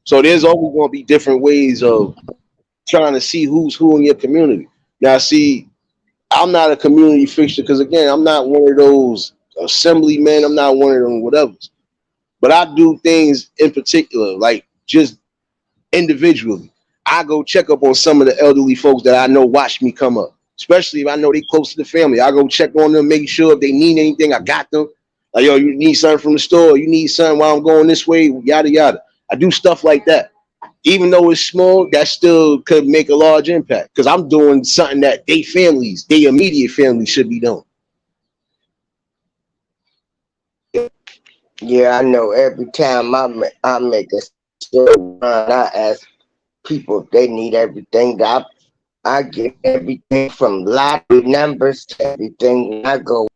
So there's always going to be different ways of trying to see who's who in your community. Now, see, I'm not a community fixture because again, I'm not one of those assemblymen. I'm not one of them whatevers. But I do things in particular, like just individually. I go check up on some of the elderly folks that I know watch me come up, especially if I know they close to the family. I go check on them, make sure if they need anything, I got them. Like, yo, you need something from the store, you need something while I'm going this way, yada yada. I do stuff like that. Even though it's small, that still could make a large impact because I'm doing something that they families, they immediate family should be doing. yeah, I know. Every time I make a store run, I ask people if they need everything. I get everything from lottery numbers to everything. And I go,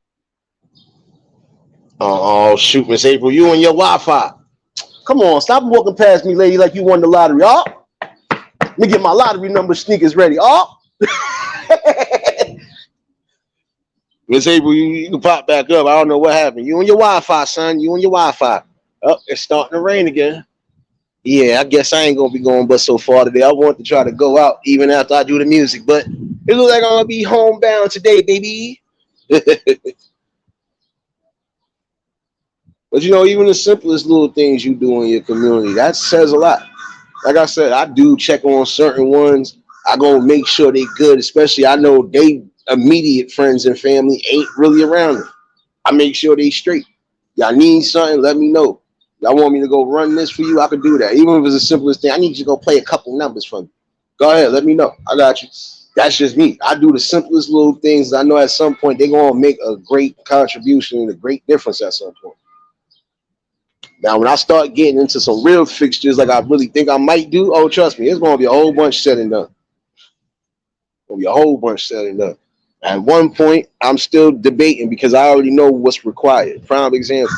Oh, shoot, Miss April, you and your Wi-Fi. Come on, stop walking past me, lady, like you won the lottery. Oh, let me get my lottery number sneakers ready. Oh, Miss April, you can pop back up. I don't know what happened. You and your Wi-Fi, son. You and your Wi-Fi. Oh, it's starting to rain again. Yeah, I guess I ain't gonna be going but so far today. I want to try to go out even after I do the music, but it looks like I'm gonna be homebound today, baby. But even the simplest little things you do in your community, that says a lot. Like I said, I do check on certain ones. I go make sure they good, especially I know they immediate friends and family ain't really around them. I make sure they straight. Y'all need something, let me know. Y'all want me to go run this for you, I could do that. Even if it's the simplest thing, I need you to go play a couple numbers for me. Go ahead, let me know. I got you. That's just me. I do the simplest little things. I know at some point they're gonna make a great contribution and a great difference at some point. Now, when I start getting into some real fixtures like I really think I might do, oh, trust me, it's going to be a whole bunch said and done. Going to be a whole bunch said and done. At one point, I'm still debating because I already know what's required. Prime example,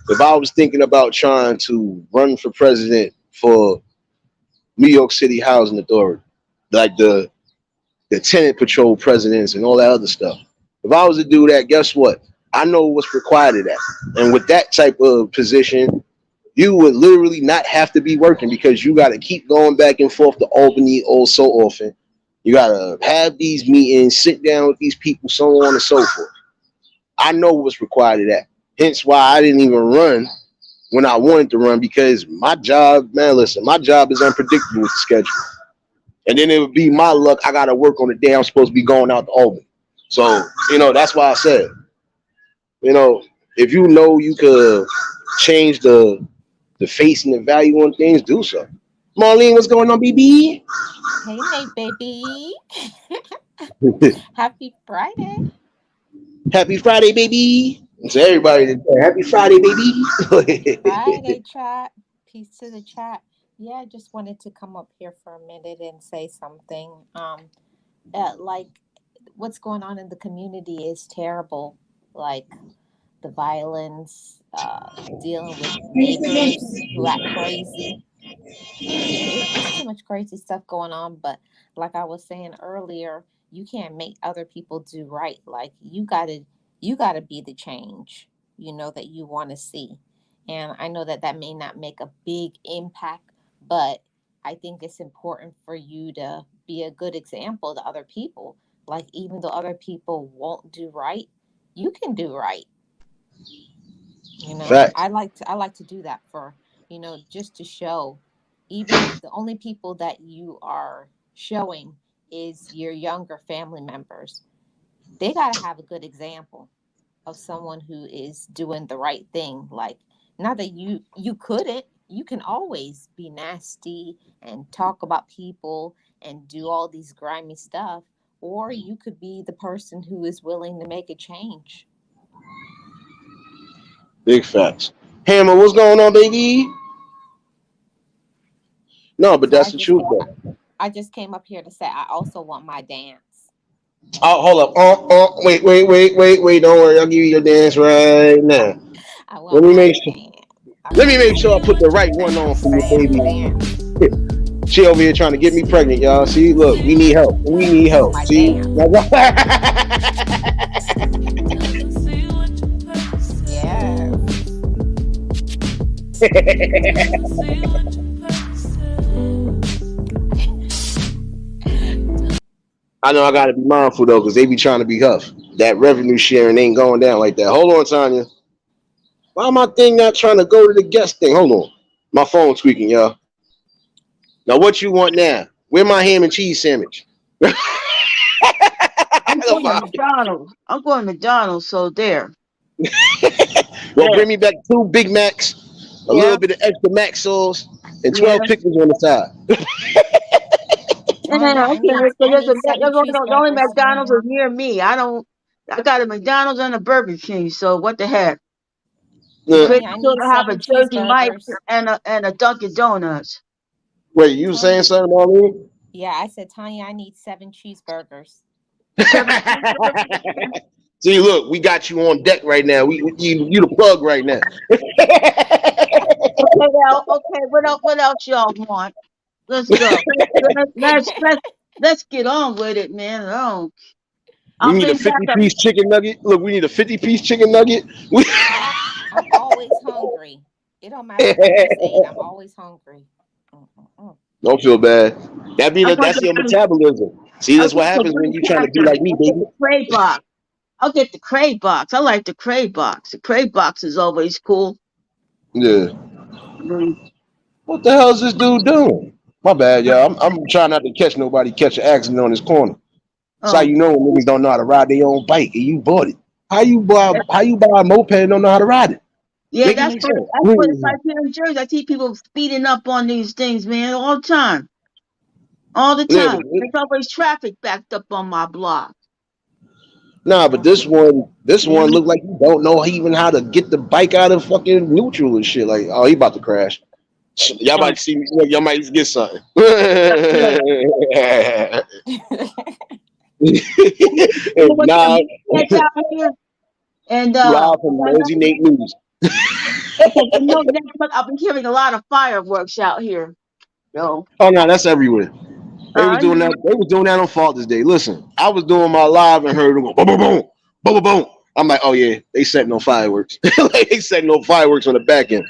if I was thinking about trying to run for president for New York City Housing Authority, like the tenant patrol presidents and all that other stuff, if I was to do that, guess what? I know what's required of that. And with that type of position, you would literally not have to be working because you got to keep going back and forth to Albany all so often. You got to have these meetings, sit down with these people, so on and so forth. I know what's required of that. Hence why I didn't even run when I wanted to run because my job, man, listen, my job is unpredictable with the schedule. And then it would be my luck. I got to work on the day I'm supposed to be going out to Albany. So, that's why I said, if you know you could change the face and the value on things, do so. Marlene, what's going on, BB? Hey, Nate, baby. Happy Friday. Happy Friday, baby. So everybody, happy Friday, baby. Friday chat. Peace to the chat. Yeah, I just wanted to come up here for a minute and say something. Like what's going on in the community is terrible. Like the violence, dealing with neighbors who act crazy. It's too much crazy stuff going on. But like I was saying earlier, you can't make other people do right. Like you gotta be the change, that you want to see. And I know that that may not make a big impact, but I think it's important for you to be a good example to other people. Like even though other people won't do right, you can do right. Facts. I like to do that for, just to show, even if the only people that you are showing is your younger family members, they got to have a good example of someone who is doing the right thing. Like, not that you couldn't, you can always be nasty and talk about people and do all these grimy stuff, or you could be the person who is willing to make a change. Big facts. Hammer, what's going on, baby? No, but So that's the truth, though. I just came up here to say I also want my dance. Oh, hold up. Wait. Don't worry. I'll give you your dance right now. I Let want me my make sure. dance. I Let me want make my sure I put the right dance. one on for you, Dance, baby. dance. She over here trying to get me pregnant, y'all. See, look, we need help. We need I want help. my See, dance. Yes. I know I gotta be mindful though, because they be trying to be huff. That revenue sharing ain't going down like that. Hold on, Tanya. Why my thing not trying to go to the guest thing? Hold on. My phone tweaking, y'all. Now what you want now? Where my ham and cheese sandwich? I'm going to McDonald's. I'm going to McDonald's, so there. Well, There. bring me back 2 Big Macs, a Yeah, little bit of extra mac sauce, and yeah. 12 pickles on the side. Tanya, Yeah, okay. So I need seven the only cheeseburgers. McDonald's is near me. I got a McDonald's and a Burger King, so what the heck? I'm Uh, pretty Tanya, I sure need I have a seven Jersey Mike's cheeseburgers. and a Dunkin' Donuts. Wait, you saying Tanya, something, Marlene? yeah, I said, Tanya, I need seven cheeseburgers. 7 cheeseburgers. See, look, we got you on deck right now. You the plug right now. Okay, now, okay. What else y'all want? Let's go. Let's get on with it, man. Oh, We I'll need a bring back 50-piece chicken nugget. Look, we need a 50-piece chicken nugget. I'm always hungry. It don't matter if I just ate. I'm always hungry. Mm-mm-mm. Don't feel bad. I'm going That's to your bring. metabolism. See, I'll that's what get happens when the you trying to be pasta. like me, I'll get baby. the Cray box. I'll get the Cray box. I like the Cray box. The Cray box is always cool. Yeah. Mm. What the hell is this dude doing? My bad, y'all. I'm trying not to catch nobody catch an accident on this corner. That's how Oh, you know when niggas don't know how to ride their own bike and you bought it. How you buy a moped and don't know how to ride it? yeah, Make it make sense. that's what it's like here in Jersey. I see people speeding up on these things, man, all the time. All the Yeah, time. There's always traffic backed up on my block. but this one Yeah. looked like you don't know even how to get the bike out of fucking neutral and shit. Like, oh, he about to crash. Y'all Oh, might see me. Y'all might get something. yeah. You know what Nah, catch out here? And live from Jersey Nate News. okay, next month I'll be hearing a lot of fireworks out here. So Oh no, that's everywhere. They was I doing know. that. They was doing that on Father's Day. Listen, I was doing my live and heard them go boom, boom, boom, boom, boom, boom. I'm like, oh yeah, they setting no fireworks. Like, they setting no fireworks on the back end.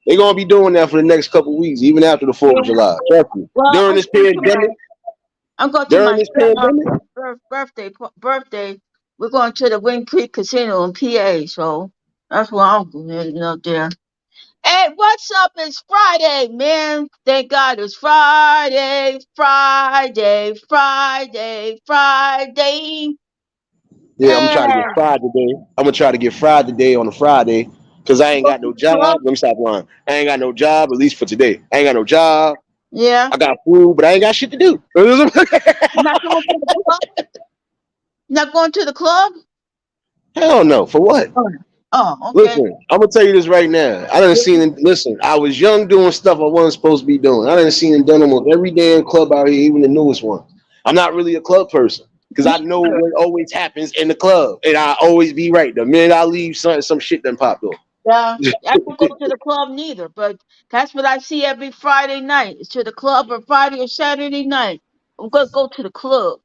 They gonna be doing that for the next couple weeks, even after the 4th Yeah. of July. Trust me. Well, During this pandemic, I'm going to during my this pandemic, birthday. We're going to the Wing Creek Casino in PA, so that's where I'm heading up there. Hey, what's up? It's Friday, man. Thank God it's Friday, Friday, Friday, Friday. yeah, I'm gonna try to get And fried today. I'm gonna try to get fried today on a Friday because I ain't go to got no the job. club. Let me stop lying. I ain't got no job at least for today. I ain't got no job. Yeah. I got food, but I ain't got shit to do. Not going to the club? Not going to the club? Hell no. For what? Oh, oh, okay. Listen, I'm gonna tell you this right now. I done seen it. Listen, I was young doing stuff I wasn't supposed to be doing. I done seen and done almost every damn club out here, even the newest one. I'm not really a club person because I Me know too. what always happens in the club, and I always be right. The minute I leave, some shit done popped off. Yeah, I don't go to the club neither, but that's what I see every Friday night. It's to the club or Friday or Saturday night. I'm gonna go to the club.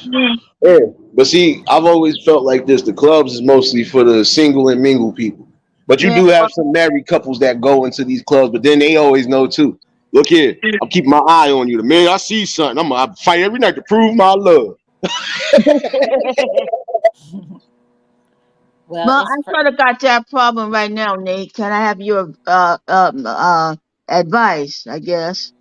Yeah. Yeah, but see, I've always felt like this. The clubs is mostly for the single and mingle people. But you Yeah. do have some married couples that go into these clubs, but then they always know too. Look here, I'm keeping my eye on you. The minute I see something, I fight every night to prove my love. Well, Well, it's I sort of got that problem right now, Nate. Can I have your advice? I guess.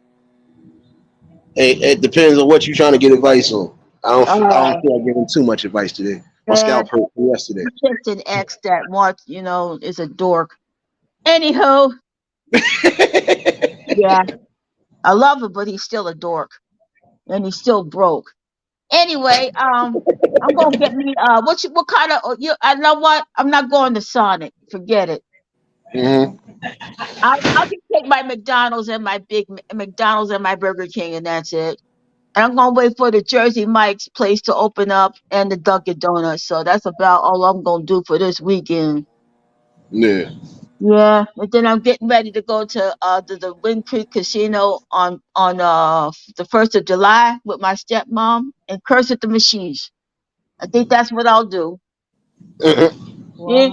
It depends on what you're trying to get advice on. I don't Uh, feel like giving too much advice today. My and scalp hurt from yesterday. just an ex that wants, is a dork. Anywho, yeah, I love him, but he's still a dork, and he's still broke. Anyway, I'm gonna get me what kind of you? I know what I'm not going to Sonic. Forget it. Hmm. I'll just take my McDonald's and my McDonald's and my Burger King, and that's it. And I'm gonna wait for the Jersey Mike's place to open up and the Dunkin' Donuts. So that's about all I'm gonna do for this weekend. Yeah. Yeah, and then I'm getting ready to go to the Wind Creek Casino on the 1st of July with my stepmom and curse at the machines. I think that's what I'll do. well, Yeah,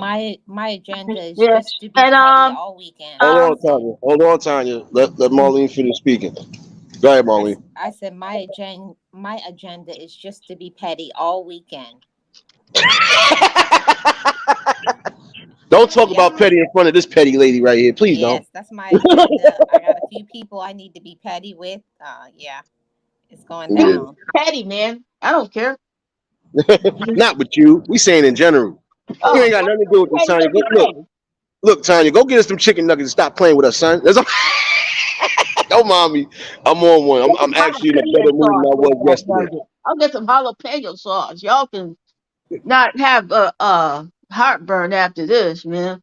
my agenda is yeah. just to be And petty all weekend. Hold on, um Tanya. Hold on, Tanya. Let Marlene finish speaking. Go ahead, Marlene. I said my agenda is just to be petty all weekend. Don't talk Yep. about petty in front of this petty lady right here. Please don't. Yes, that's my agenda. I got a few people I need to be petty with. Yeah, it's going be Yeah. down. petty, man. I don't care. Not with you. We saying in general. You Oh, ain't got nothing to do with this, petty Tanya. every Look, day. look, Tanya. Go get us some chicken nuggets and stop playing with us, son. Don't mind me. I'm on one. Get I'm some actually in a jalapeno better mood than sauce I with was that yesterday. nugget. I'll get some jalapeno sauce. Y'all can not have heartburn after this, man.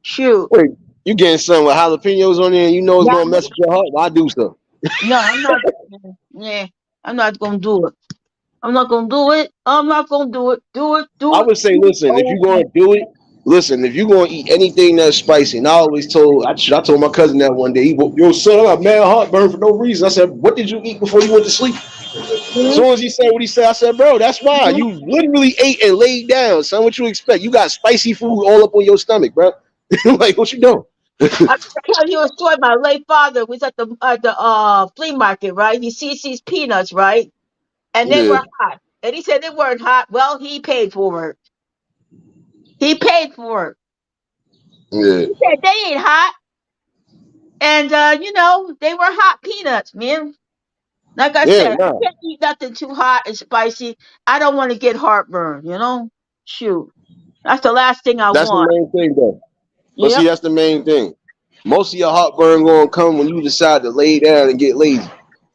Shoot. Wait, you getting something with jalapenos on there and you know it's Yeah, gonna mess with your heart? Why do so? no, I'm not. Yeah, I'm not gonna do it. I'm not gonna do it. I'm not gonna do it. Do it. I Do it. would say, Do it. listen, if Oh, you're gonna do it, listen, if you're gonna eat anything that's spicy, and I told my cousin that one day. Yo, son, I got mad heartburn for no reason. I said, what did you eat before you went to sleep? As mhm, soon as he said what he said, I said, bro, that's why mhm. you literally ate and laid down, son. What you expect? You got spicy food all up on your stomach, bro. Like, what you doing? I tell you a story. My late father was at the flea market, right? He sees these peanuts, right? And they Yeah, were hot. And he said they weren't hot. Well, he paid for it. He paid for it. yeah, He said they ain't hot. And they were hot peanuts, man. Like I yeah. said, I Nah, can't eat nothing too hot and spicy. I don't want to get heartburn. Shoot. That's the last thing I that's the want. main thing, though. But see, Yep. that's the main thing. Most of your heartburn gonna come when you decide to lay down and get lazy.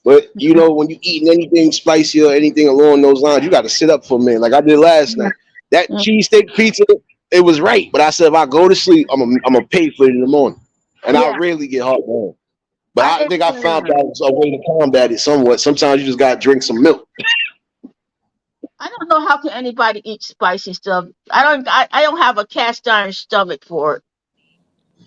But when you eating anything spicy or anything along those lines, you got to sit up for a minute. Like I did last night. That Mm. cheesesteak pizza, it was right. But I said if I go to sleep, I'm gonna pay for it in the morning. And I Yeah. rarely get heartburn. But I I didn't think I found out a way to combat it somewhat. Sometimes you just gotta drink some milk. I don't know how can anybody eat spicy stuff. I don't have a cast iron stomach for it.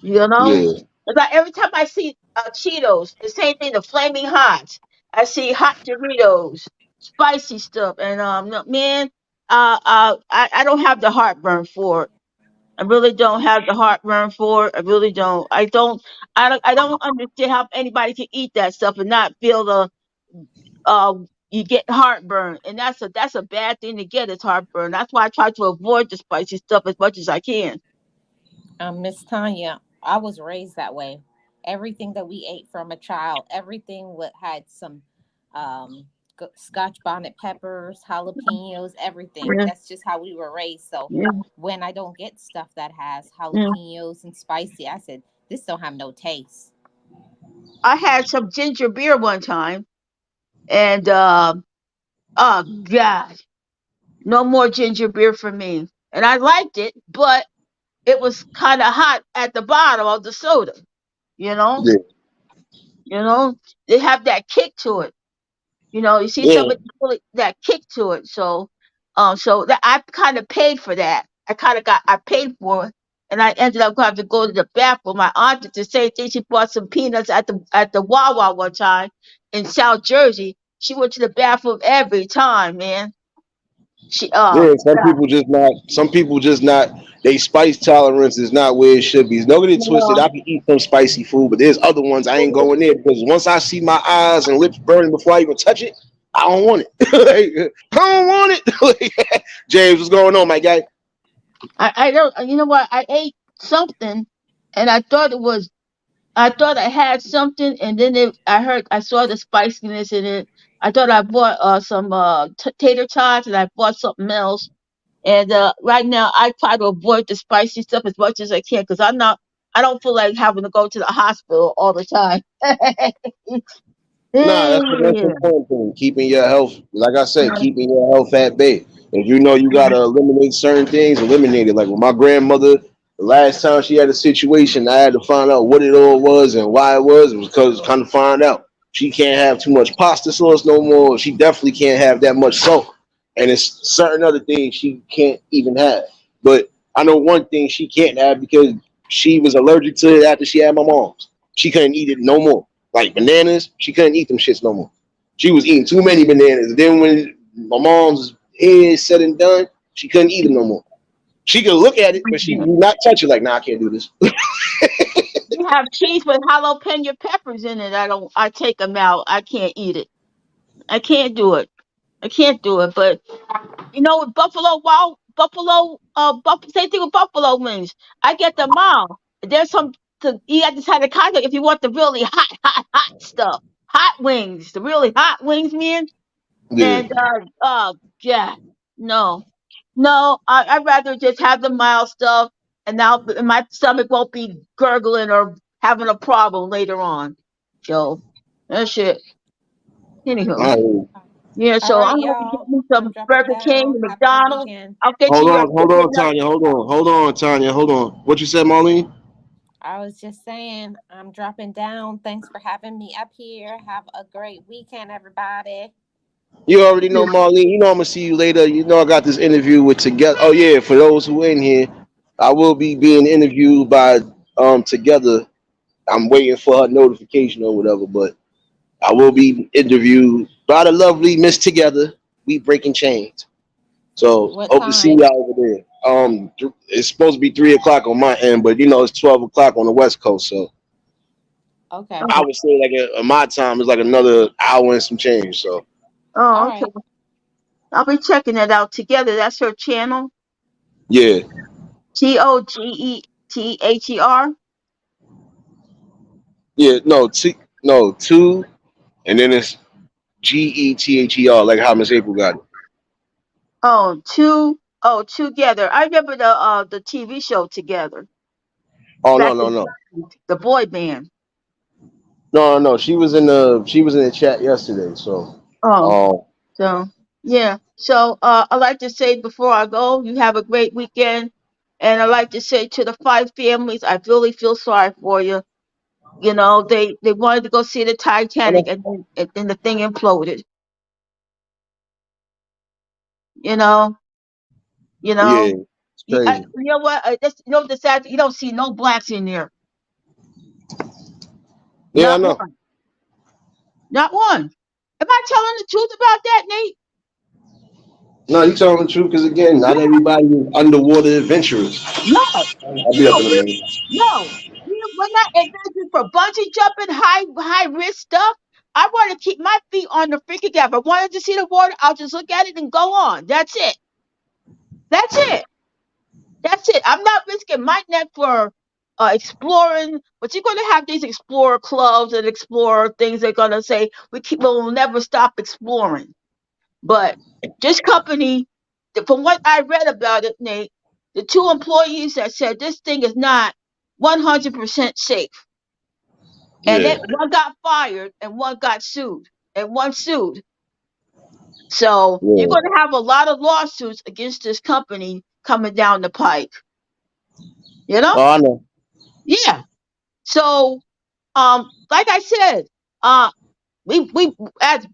You know? Yeah. It's like every time I see Cheetos, the same thing, the flaming hot. I see hot Doritos, spicy stuff, and no, man, I don't have the heartburn for it. I really don't have the heartburn for it. I really don't. I don't understand how anybody can eat that stuff and not feel the uh you get heartburn, and that's a bad thing to get is heartburn. That's why I try to avoid the spicy stuff as much as I can. Miss Tanya, I was raised that way. Everything that we ate from a child, everything had some Scotch bonnet peppers, jalapenos, everything. Yeah, That's just how we were raised. So yeah, when I don't get stuff that has yeah. jalapenos and spicy, I said this don't have no taste. I had some ginger beer one time, and oh God, no more ginger beer for me. and I liked it, but it was kind of hot at the bottom of the soda. You know, Yeah. you know, they have that kick to it. You see Yeah. somebody really that kick to it. So that I kind of paid for that. I paid for it, and I ended up having to go to the bathroom. My aunt did the same thing. She bought some peanuts at the Wawa one time in South Jersey. She went to the bathroom every time, man. She Yeah, yeah, some people just not, they spice tolerance is not where it should be. Don't get it twisted. no, I can eat some spicy food, but there's other ones I ain't going there because once I see my eyes and lips burning before I even touch it, I don't want it. Like, I don't want it. Like, James, what's going on, my guy? I don't. You know what? I ate something, and I thought I had something, and then I saw the spiciness in it. I thought I bought some tater tots, and I bought something else. And right now, I try to avoid the spicy stuff as much as I can because I don't feel like having to go to the hospital all the time. Nah, that's the Yeah. important thing. Keeping your health, like I said, keeping your health at bay. If you know you gotta eliminate certain things, eliminate it. Like with my grandmother, the last time she had a situation, I had to find out what it all was and why it was. It was because kind of find out she can't have too much pasta sauce no more. She definitely can't have that much salt, and it's certain other things she can't even have. But I know one thing she can't have because she was allergic to it after she had my mom's. She couldn't eat it no more. Like bananas, she couldn't eat them shits no more. She was eating too many bananas. Then when my mom's is said and done, she couldn't eat them no more. She could look at it, but she would not touch it. Like, nah, I can't do this. You have cheese with jalapeno peppers in it. I take them out. I can't eat it. I can't do it. I can't do it. But with same thing with buffalo wings. I get them mild. There's you have to have the contact if you want the really hot stuff. Hot wings, the really hot wings, man. Yeah. And yeah, no, no. I'd rather just have the mild stuff, and now my stomach won't be gurgling or having a problem later on. So that's it. Anywho. All right. Yeah, All so right, I'm gonna be y'all. getting I'm some dropping Burger King, down. Have a good McDonald's. weekend. I'll get to your Hold on, another. Tanya. Hold on, Tanya. Hold on. What you said, Marlene? I was just saying, I'm dropping down. Thanks for having me up here. Have a great weekend, everybody. You already know, Marlene. You know I'm gonna see you later. You know I got this interview with Together. Oh yeah, for those who in here, I will be being interviewed by Together. I'm waiting for her notification or whatever, but I will be interviewed by the lovely Miss Together. We breaking chains. So What hope to see time? y'all over there. It's supposed to be 3 o'clock on my end, but it's 12 o'clock on the West Coast. So Okay. I would say like my time is like another hour and some change. So Oh, All okay. right. I'll be checking it out together. That's her channel. yeah, TOGETHER. yeah, no two, and then it's GETHER, like how Miss April got it. Oh, together. I remember the TV show Together Oh no back no in no the boy band. no. She was in the chat yesterday. So Oh, um so yeah. So I'd like to say before I go, you have a great weekend. And I'd like to say to the five families, I really feel sorry for you. They wanted to go see the Titanic, and then the thing imploded. You know, you yeah, know. it's crazy. You know what? The sad. You don't see no blacks in there. Yeah, I Not know. one. Not one. Am I telling the truth about that, Nate? No, you telling the truth because again, not everybody is underwater adventurers. No, I'll be up in a we're, minute. no. We're not adventuring for bungee jumping, high risk stuff. I want to keep my feet on the freaking gap. If I wanted to see the water, I'll just look at it and go on. That's it. That's it. That's it. I'm not risking my neck for exploring, but you're going to have these explorer clubs and explorer things. They're going to say we'll never stop exploring. But this company, from what I read about it, Nate, the two employees that said this thing is not 100% safe, and Yeah, that one got fired and one got sued, and one sued. So you're yeah, going to have a lot of lawsuits against this company coming down the pike. You know? Oh, I know. Yeah. So, like I said, we as a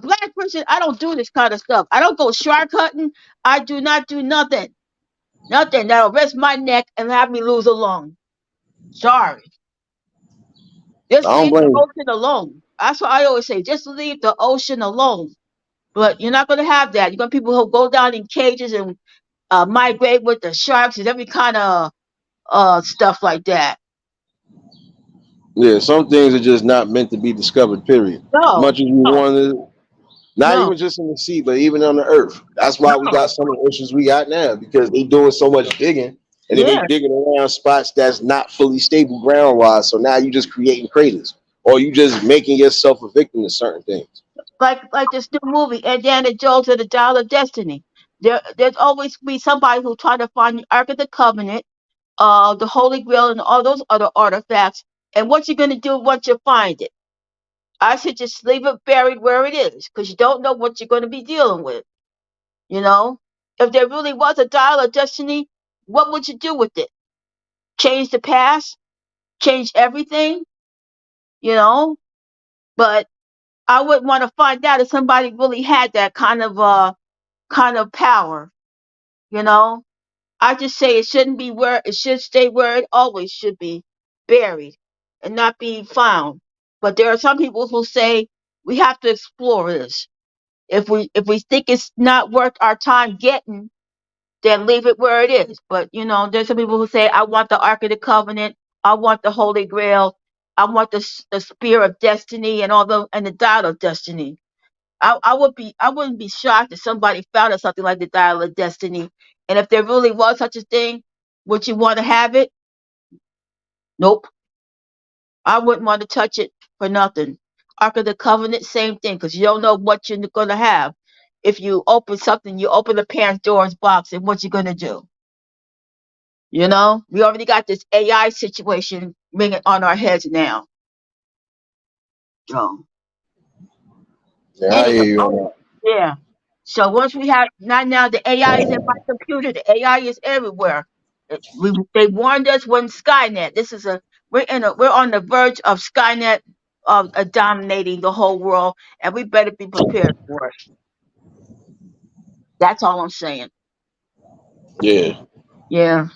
black person, I don't do this kind of stuff. I don't go shark hunting. I do not do nothing. Nothing that'll risk my neck and have me lose a lung. Sorry. I Just don't leave the blame you. ocean alone. That's what I always say. Just leave the ocean alone. But you're not gonna have that. You're gonna people who go down in cages and migrate with the sharks and every kind of stuff like that. Yeah, some things are just not meant to be discovered, period. As No, much as we want to, not no, even just in the sea, but even on the earth. That's why we no. got some of the issues we got now, because they doing so much digging, and then they Yeah. digging around spots that's not fully stable ground wise. So now you just creating craters, or you just making yourself a victim to certain things. Like this new movie, Indiana Jones and the Dial of Destiny. There's always be somebody who try to find the Ark of the Covenant, the Holy Grail, and all those other artifacts. And what you gonna do once you find it? I should just leave it buried where it is, because you don't know what you're gonna be dealing with. You know, if there really was a Dial of Destiny, what would you do with it? Change the past? Change everything? You know, but I wouldn't want to find out if somebody really had that kind of power, you know. I just say it shouldn't be where it should stay where it always should be, buried and not be found. But there are some people who say we have to explore this. If we think it's not worth our time getting, then leave it where it is. But there's some people who say I want the Ark of the Covenant, I want the Holy Grail, I want the Spear of Destiny and the Dial of Destiny. I wouldn't be shocked if somebody found us something like the Dial of Destiny. And if there really was such a thing, would you want to have it? Nope. I wouldn't want to touch it for nothing. Ark of the Covenant, same thing, because you don't know what you're gonna have. If you open something, you open the Pandora's box, and what you gonna do? We already got this AI situation ringing on our heads now. So Yeah, I hear anyway, you on that. yeah. So once we have not now the AI is in my computer, the AI is everywhere. They warned us when Skynet. We're on the verge of Skynet dominating the whole world, and we better be prepared for it. That's all I'm saying. Yeah, Yeah,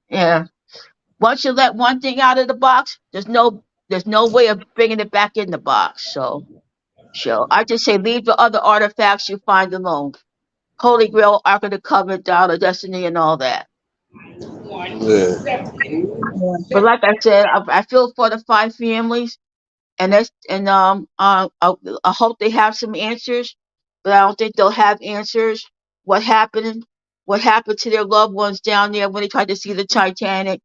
yeah. Once you let one thing out of the box, there's no way of bringing it back in the box. So I just say leave the other artifacts you find alone. Holy Grail, Ark of the Covenant, Dial of Destiny, and all that. yeah, Yeah. But like I said, I feel for the five families, I hope they have some answers, but I don't think they'll have answers. What happened? What happened to their loved ones down there when they tried to see the Titanic?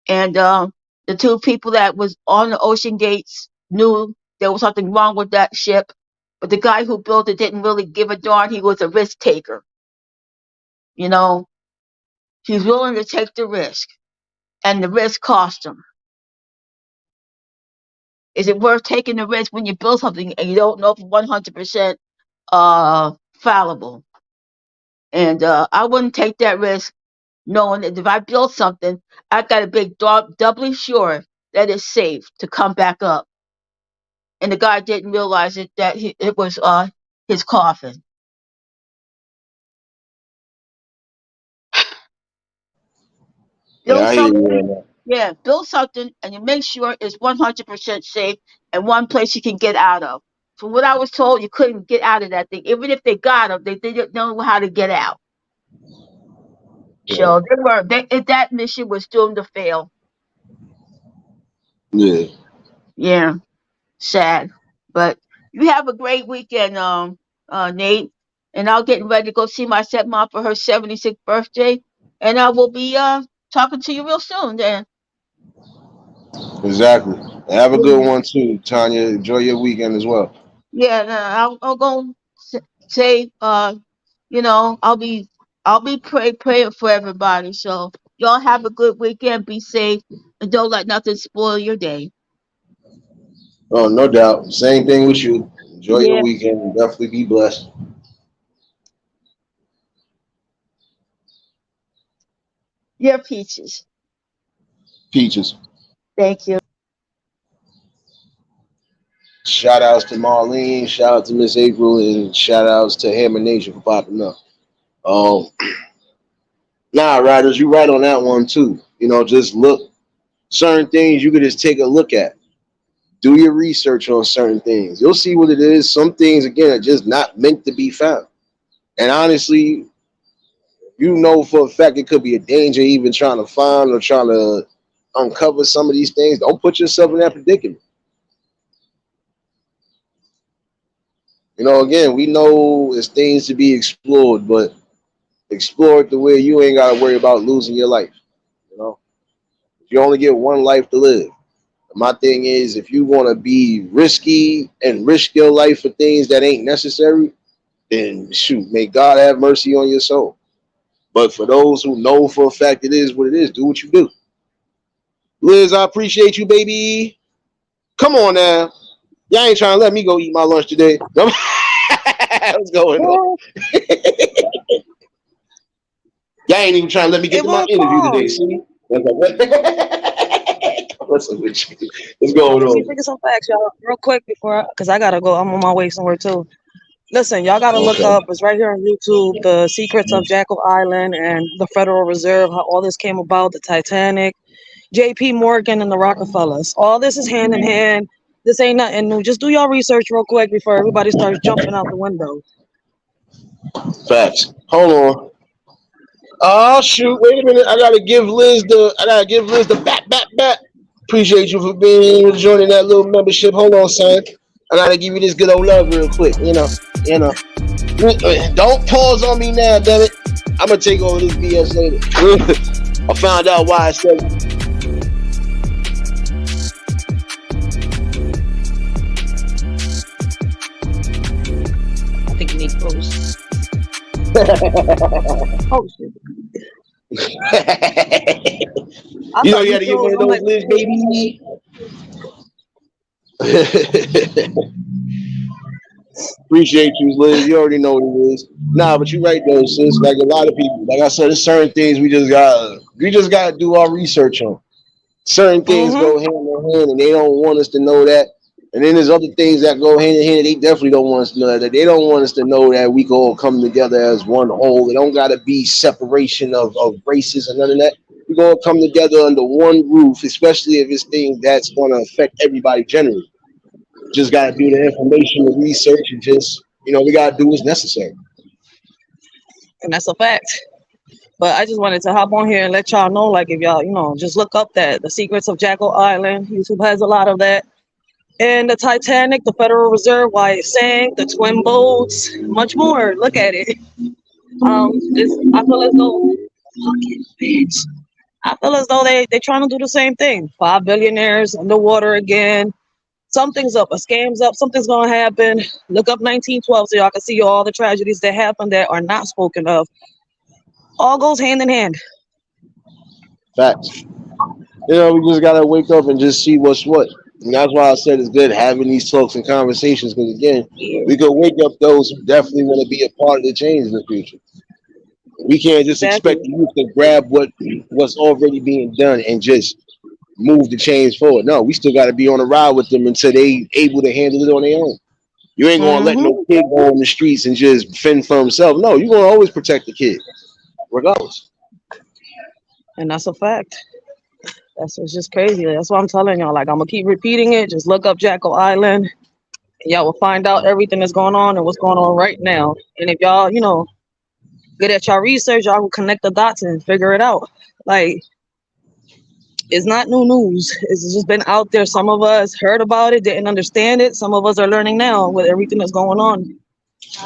And the two people that was on the Ocean Gates knew there was something wrong with that ship, but the guy who built it didn't really give a darn. He was a risk taker. You know, he's willing to take the risk, and the risk cost him. Is it worth taking the risk when you build something and you don't know if it's 100% fallible? And I wouldn't take that risk knowing that if I build something, I got to be doubly sure that it's safe to come back up. And the guy didn't realize it was his coffin. yeah. Build I hear you something, on that. yeah, build something, and you make sure it's 100% safe and one place you can get out of. From what I was told, you couldn't get out of that thing. Even if they got him, they didn't know how to get out. Yeah, So that mission was doomed to fail. yeah. Yeah, sad. But you have a great weekend, Nate. And I'll get ready to go see my stepmom for her 76th birthday. And I will be talking to you real soon then. Exactly. Have a good one too, Tanya. Enjoy your weekend as well. Yeah, no, I'll go say I'll be praying for everybody. So y'all have a good weekend, be safe, and don't let nothing spoil your day. Oh, no doubt. Same thing with you. Enjoy your Yeah. weekend and definitely be blessed. Yeah, Peaches. Peaches. Thank you. Shout outs to Marlene, shout out to Miss April, and shout outs to Hammer Nation for popping up. Um, nah, Riders, you right on that one too. You know, just look certain things you could just take a look at. Do your research on certain things. You'll see what it is. Some things again are just not meant to be found. And honestly, you know for a fact it could be a danger even trying to find or trying to uncover some of these things. Don't put yourself in that predicament. You know, again, we know it's things to be explored, but explore it the way you ain't got to worry about losing your life. You know, you only get one life to live. My thing is, if you want to be risky and risk your life for things that ain't necessary, then shoot, may God have mercy on your soul. But for those who know for a fact it is what it is, do what you do. Liz, I appreciate you, baby. Come on now. Y'all ain't trying to let me go eat my lunch today. What's going on? Y'all ain't even trying to let me get It to my won't interview fall. today. See? What's up with you? What's going Let me on? figure some facts, y'all, real quick before, because I gotta go. I'm on my way somewhere too. Listen, y'all gotta look Okay. up. It's right here on YouTube. The Secrets of Jekyll Island and the Federal Reserve. How all this came about. The Titanic, J.P. Morgan, and the Rockefellers. All this is hand in hand. This ain't nothing new. Just do y'all research real quick before everybody starts jumping out the window. Facts. Hold on. Oh shoot! Wait a minute. I gotta give Liz the bat. Appreciate you for being here, joining that little membership. Hold on, son. I gotta give you this good old love real quick. You know. Don't pause on me now, damn it. I'm gonna take all of this BS later. I found out why I said it. I think you need clothes. Oh shit! I You know thought you you had to get froze. one of I'm those like, Liz baby. Appreciate you, Liz. You already know what it is. Nah, but you're right though, sis. Like a lot of people, like I said, there's certain things we just gotta do our research on. Certain things mm-hmm. go hand in hand, and they don't want us to know that. And then there's other things that go hand in hand. They definitely don't want us to know that. They don't want us to know that we can all come together as one whole. It don't gotta be separation of races and none of that. We gonna come together under one roof, especially if it's things that's gonna affect everybody generally. Just gotta do the information, the research, and just we gotta do what's necessary. And that's a fact. But I just wanted to hop on here and let y'all know, like, if y'all, just look up that the Secrets of Jekyll Island. YouTube has a lot of that. And the Titanic, the Federal Reserve, why it sank, the twin boats, much more. Look at it. I feel as though, fucking bitch. I feel as though they trying to do the same thing. 5 billionaires underwater again. Something's up. A scam's up. Something's gonna happen. Look up 1912 so y'all can see all the tragedies that happened that are not spoken of. All goes hand in hand. Facts. We just gotta wake up and just see what's what. And that's why I said it's good having these talks and conversations because again, we could wake up those who definitely want to be a part of the change in the future. We can't just Exactly. expect the youth to grab what's already being done and just move the change forward. No, we still got to be on a ride with them until they able to handle it on their own. You ain't gonna let no kid go on the streets and just fend for himself. No, you're gonna always protect the kid, regardless. And that's a fact. It's just crazy. That's what I'm telling y'all. Like, I'm gonna keep repeating it. Just look up Jekyll Island. And y'all will find out everything that's going on and what's going on right now. And if y'all, good at y'all research, y'all will connect the dots and figure it out. Like, it's not new news. It's just been out there. Some of us heard about it, didn't understand it. Some of us are learning now with everything that's going on.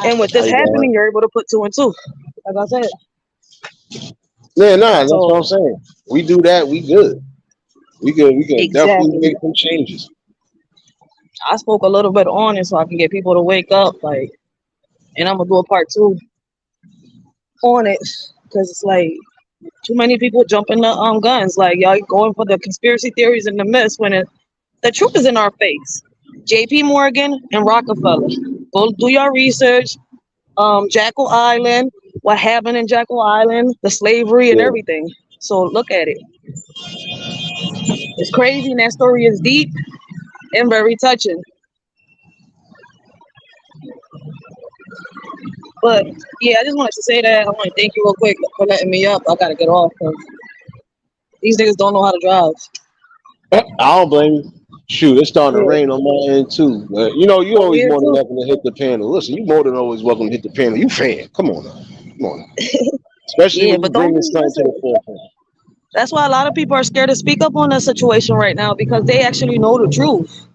And with this happening, you're able to put 2 and 2. Like I said. Yeah, that's So, what I'm saying. We do that, we good. We can definitely exactly. make some changes. I spoke a little bit on it so I can get people to wake up. Like, and I'm gonna do a part 2 on it because it's like too many people jumping the guns. Like, y'all going for the conspiracy theories and the myths when the truth is in our face. J.P. Morgan and Rockefeller. Go do your research. Jekyll Island, what happened in Jekyll Island, the slavery and Yeah. everything. So look at it. It's crazy, and that story is deep and very touching. But yeah, I just wanted to say that. I want to thank you real quick for letting me up. I gotta get off because these niggas don't know how to drive. I don't blame you. Shoot, it's starting to Yeah. rain on my end too. But you know, you Oh, always here more than too. welcome to hit the panel. Listen, you more than always welcome to hit the panel. You fan. Come on now. Come on now. Especially Yeah, when you but don't bring this something to listen. the forefront. That's why a lot of people are scared to speak up on the situation right now because they actually know the truth.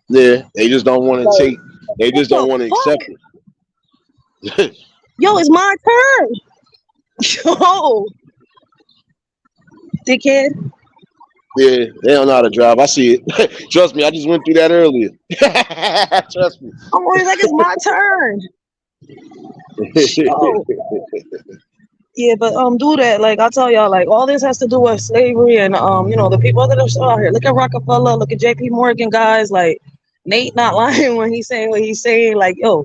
Yeah, they just don't want to Like, take. They what just don't the want to accept fuck? it. Yo, it's my turn. Yo, dickhead. Yeah, they don't know how to drive. I see it. Trust me, I just went through that earlier. Trust me. I'm always like, it's my turn. Yo. Yeah, but do that. Like I tell y'all, like all this has to do with slavery and you know, the people that are still out here. Look at Rockefeller, look at JP Morgan, guys. Like Nate not lying when he's saying what he's saying. Like, yo,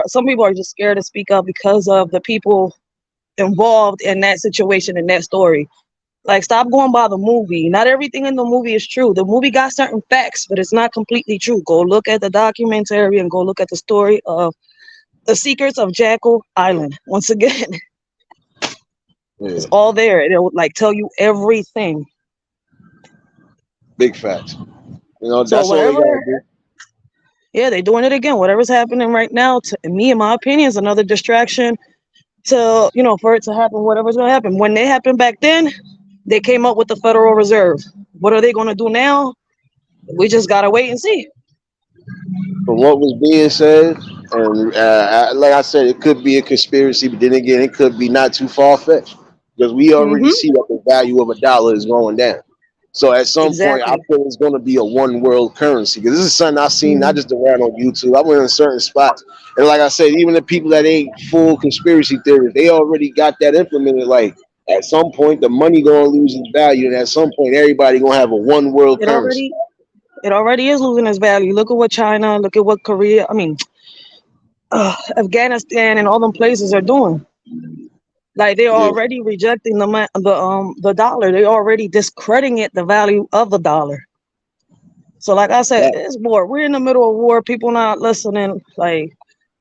some people are just scared to speak up because of the people involved in that situation, in that story. Like, stop going by the movie. Not everything in the movie is true. The movie got certain facts, but it's not completely true. Go look at the documentary and go look at the story of The Secrets of Jackal Island. Once again, Yeah, it's all there. It'll like tell you everything. big facts. You know, So that's all they gotta whatever, do. yeah, they're doing it again. Whatever's happening right now, to me, in my opinion, is another distraction to, you know, for it to happen, whatever's gonna happen. When they happened back then, they came up with the Federal Reserve. What are they gonna do now? We just gotta wait and see. From what was being said, and like I said, it could be a conspiracy, but then again, it could be not too far fetched because we already Mm-hmm. see that the value of a dollar is going down. So at some point, I Exactly. feel it's going to be a one world currency because this is something I've seen not Mm-hmm. just around on YouTube. I went in certain spots, and like I said, even the people that ain't full conspiracy theorists, they already got that implemented. Like at some point, the money going to lose its value, and at some point, everybody going to have a one world It currency. already, it already is losing its value. Look at what China, look at what Korea, Afghanistan, and all them places are doing. Like they're Yeah, already rejecting the dollar. They're already discrediting it, the value of the dollar. So like I said, that, it's war. We're in the middle of war. People not listening. Like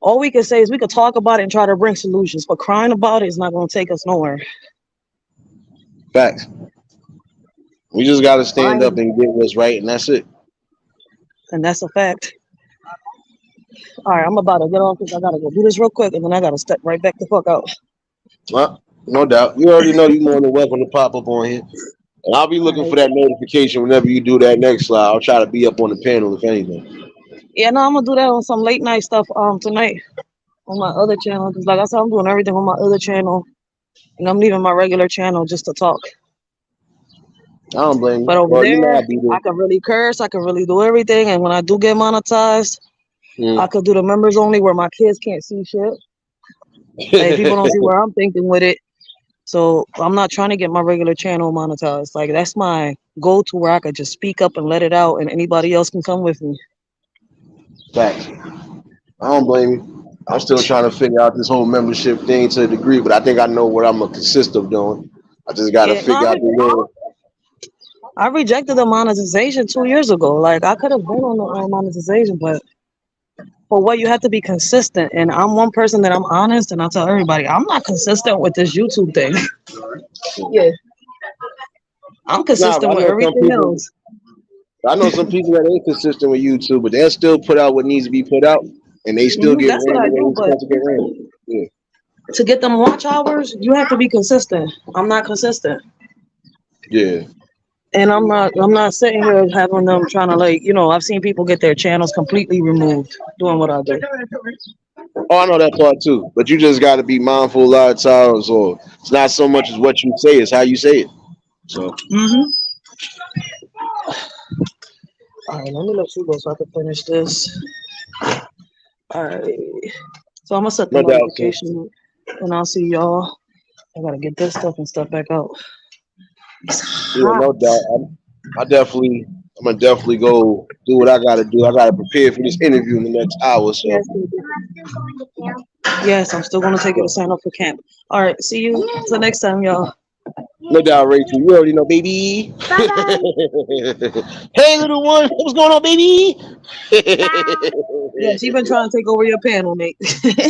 all we can say is we could talk about it and try to bring solutions, but crying about it is not going to take us nowhere. facts. We just got to stand up Crying, and get what's right, and that's it. and that's a fact. All right, I'm about to get off because I gotta go do this real quick, and then I gotta step right back the fuck out. No doubt. You already know you're more than welcome to pop up on here. And I'll be All looking right. for that notification whenever you do that next slide. I'll try to be up on the panel if anything. Yeah, no, I'm gonna do that on some late night stuff tonight on my other channel because, like I said, I'm doing everything on my other channel, and I'm leaving my regular channel just to talk. I don't blame But you. over Well, you know there, I'll be I can really curse. I can really do everything, and when I do get monetized, I could do the members only where my kids can't see shit. Like people don't see there. where I'm thinking with it. So I'm not trying to get my regular channel monetized. Like that's my go-to where I could just speak up and let it out, and anybody else can come with me. Facts. I don't blame you. I'm still trying to figure out this whole membership thing to a degree, but I think I know what I'm gonna consist of doing. I just got to Yeah, no, figure out the little. I rejected the monetization 2 years ago. Like I could have been on the monetization, but for what you have to be consistent. And I'm one person that I'm honest, and I tell everybody I'm not consistent with this YouTube thing. Yeah, I'm Nah, but consistent I with know some everything people. else. I know some people that ain't consistent with YouTube, but they'll still put out what needs to be put out, and they still get That's what ran I the way do, it's but supposed to get ran. Yeah. to get them watch hours, you have to be consistent. I'm not consistent. Yeah. And I'm not sitting here having them trying to like, I've seen people get their channels completely removed doing what I do. Oh, I know that part too. But you just got to be mindful a lot of times, or it's not so much as what you say, it's how you say it. So, Mm-hmm. All right, let me let you go so I can finish this. All right. So I'm gonna set the no doubt, sis. notification and I'll see y'all. I gotta get this stuff and step back out. It's Yeah, hot. no doubt. I'm gonna definitely go do what I gotta do. I gotta prepare for this interview in the next hour. So, Yes, baby. Yes, I'm still gonna take you to sign up for camp. All right, see you until next time, y'all. No doubt, Rachel. You already know, baby. Bye-bye. Hey, little one. What's going on, baby? Bye. Yeah, she been trying to take over your panel, Nate. She been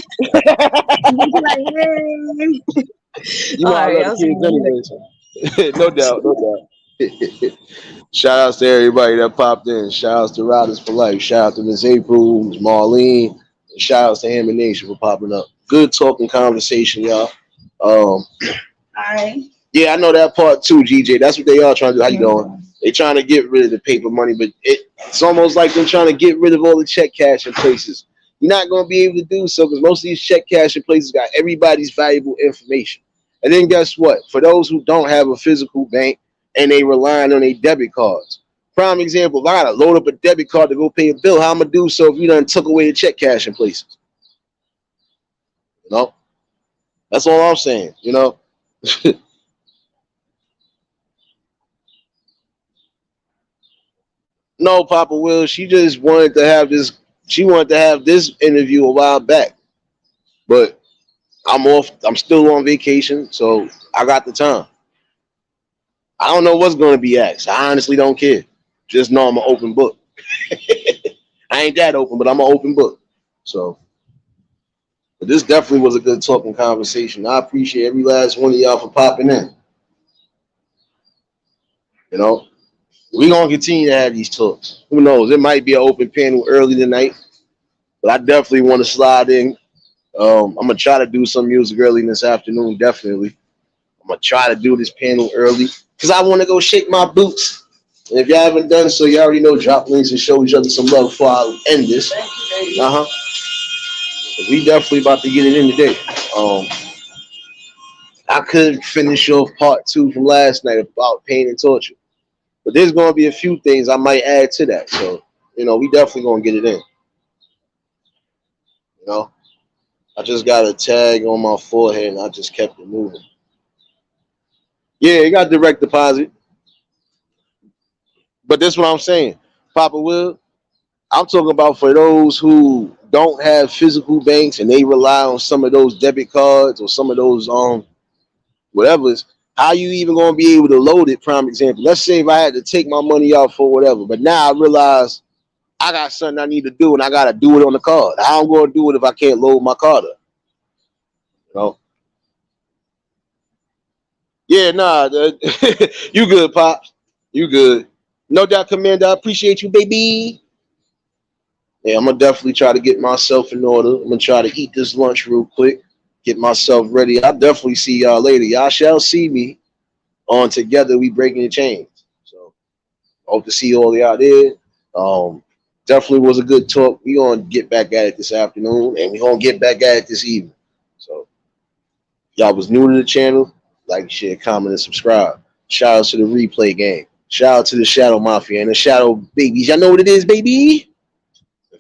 like, hey. You All know I right, love the I'll see kids you anyway. So. No doubt, no doubt. Shout outs to everybody that popped in. Shout outs to Riders for Life. Shout out to Miss April, Miss Marlene. And shout outs to Hammond Nation for popping up. Good talking conversation, y'all. Um, Hi. yeah, I know that part too, GJ. That's what they are trying to do. How you doing? They trying to get rid of the paper money, but it's almost like them trying to get rid of all the check cashing places. You're not going to be able to do so because most of these check cashing places got everybody's valuable information. And then guess what? For those who don't have a physical bank and they relying on their debit cards. Prime example, if I gotta load up a debit card to go pay a bill, how I'm gonna do so if you done took away the check cashing places? You know? That's all I'm saying, you know? No, Papa Will, she just wanted to have this, she wanted to have this interview a while back. But I'm still on vacation, so I got the time. I don't know what's gonna be asked. I honestly don't care. Just know I'm an open book. I ain't that open, but I'm an open book. So, but this definitely was a good talking conversation. I appreciate every last one of y'all for popping in. You know, we're gonna continue to have these talks. Who knows? It might be an open panel early tonight, but I definitely want to slide in. I'm gonna try to do some music early this afternoon. Definitely, I'm gonna try to do this panel early because I want to go shake my boots. And if y'all haven't done so, you already know. Drop links and show each other some love before I end this. We definitely about to get it in today. I could finish off part 2 from last night about pain and torture, but there's gonna be a few things I might add to that. So we definitely gonna get it in. You know, I just got a tag on my forehead and I just kept it moving. Yeah, it got direct deposit, but that's what I'm saying, Papa Will. I'm talking about for those who don't have physical banks and they rely on some of those debit cards or some of those whatever's. How you even gonna be able to load it? Prime example. Let's say if I had to take my money out for whatever, but now I realize I got something I need to do and I gotta do it on the card. How I'm gonna do it if I can't load my card up? You know? Yeah, nah, you good, Pops. You good. No doubt, Commander. I appreciate you, baby. Yeah, I'm gonna definitely try to get myself in order. I'm gonna try to eat this lunch real quick, get myself ready. I'll definitely see y'all later. Y'all shall see me on Together We Breaking the Chains. So hope to see all y'all there. Definitely was a good talk. We gonna get back at it this afternoon, and we gonna get back at it this evening. So y'all was new to the channel, like, share, comment, and subscribe. Shout out to the replay game. Shout out to the Shadow Mafia and the Shadow Babies. Y'all know what it is, baby.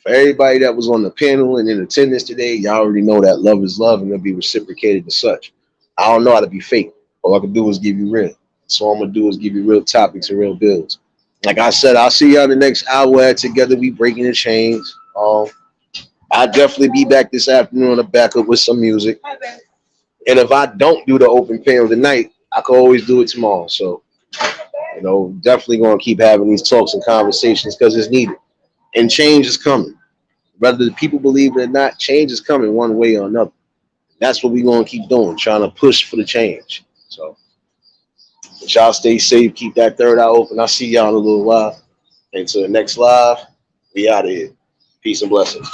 For everybody that was on the panel and in attendance today, y'all already know that love is love and it'll be reciprocated as such. I don't know how to be fake. All I can do is give you real. So all I'm gonna do is give you real topics and real builds. Like I said, I'll see y'all in the next hour at Together We Breaking the Chains. I'll definitely be back this afternoon to back up with some music. And if I don't do the open panel tonight, I can always do it tomorrow. So, definitely gonna keep having these talks and conversations because it's needed. And change is coming. Whether the people believe it or not, change is coming one way or another. That's what we're going to keep doing, trying to push for the change. So, y'all stay safe. Keep that third eye open. I'll see y'all in a little while. Until the next live, we out of here. Peace and blessings.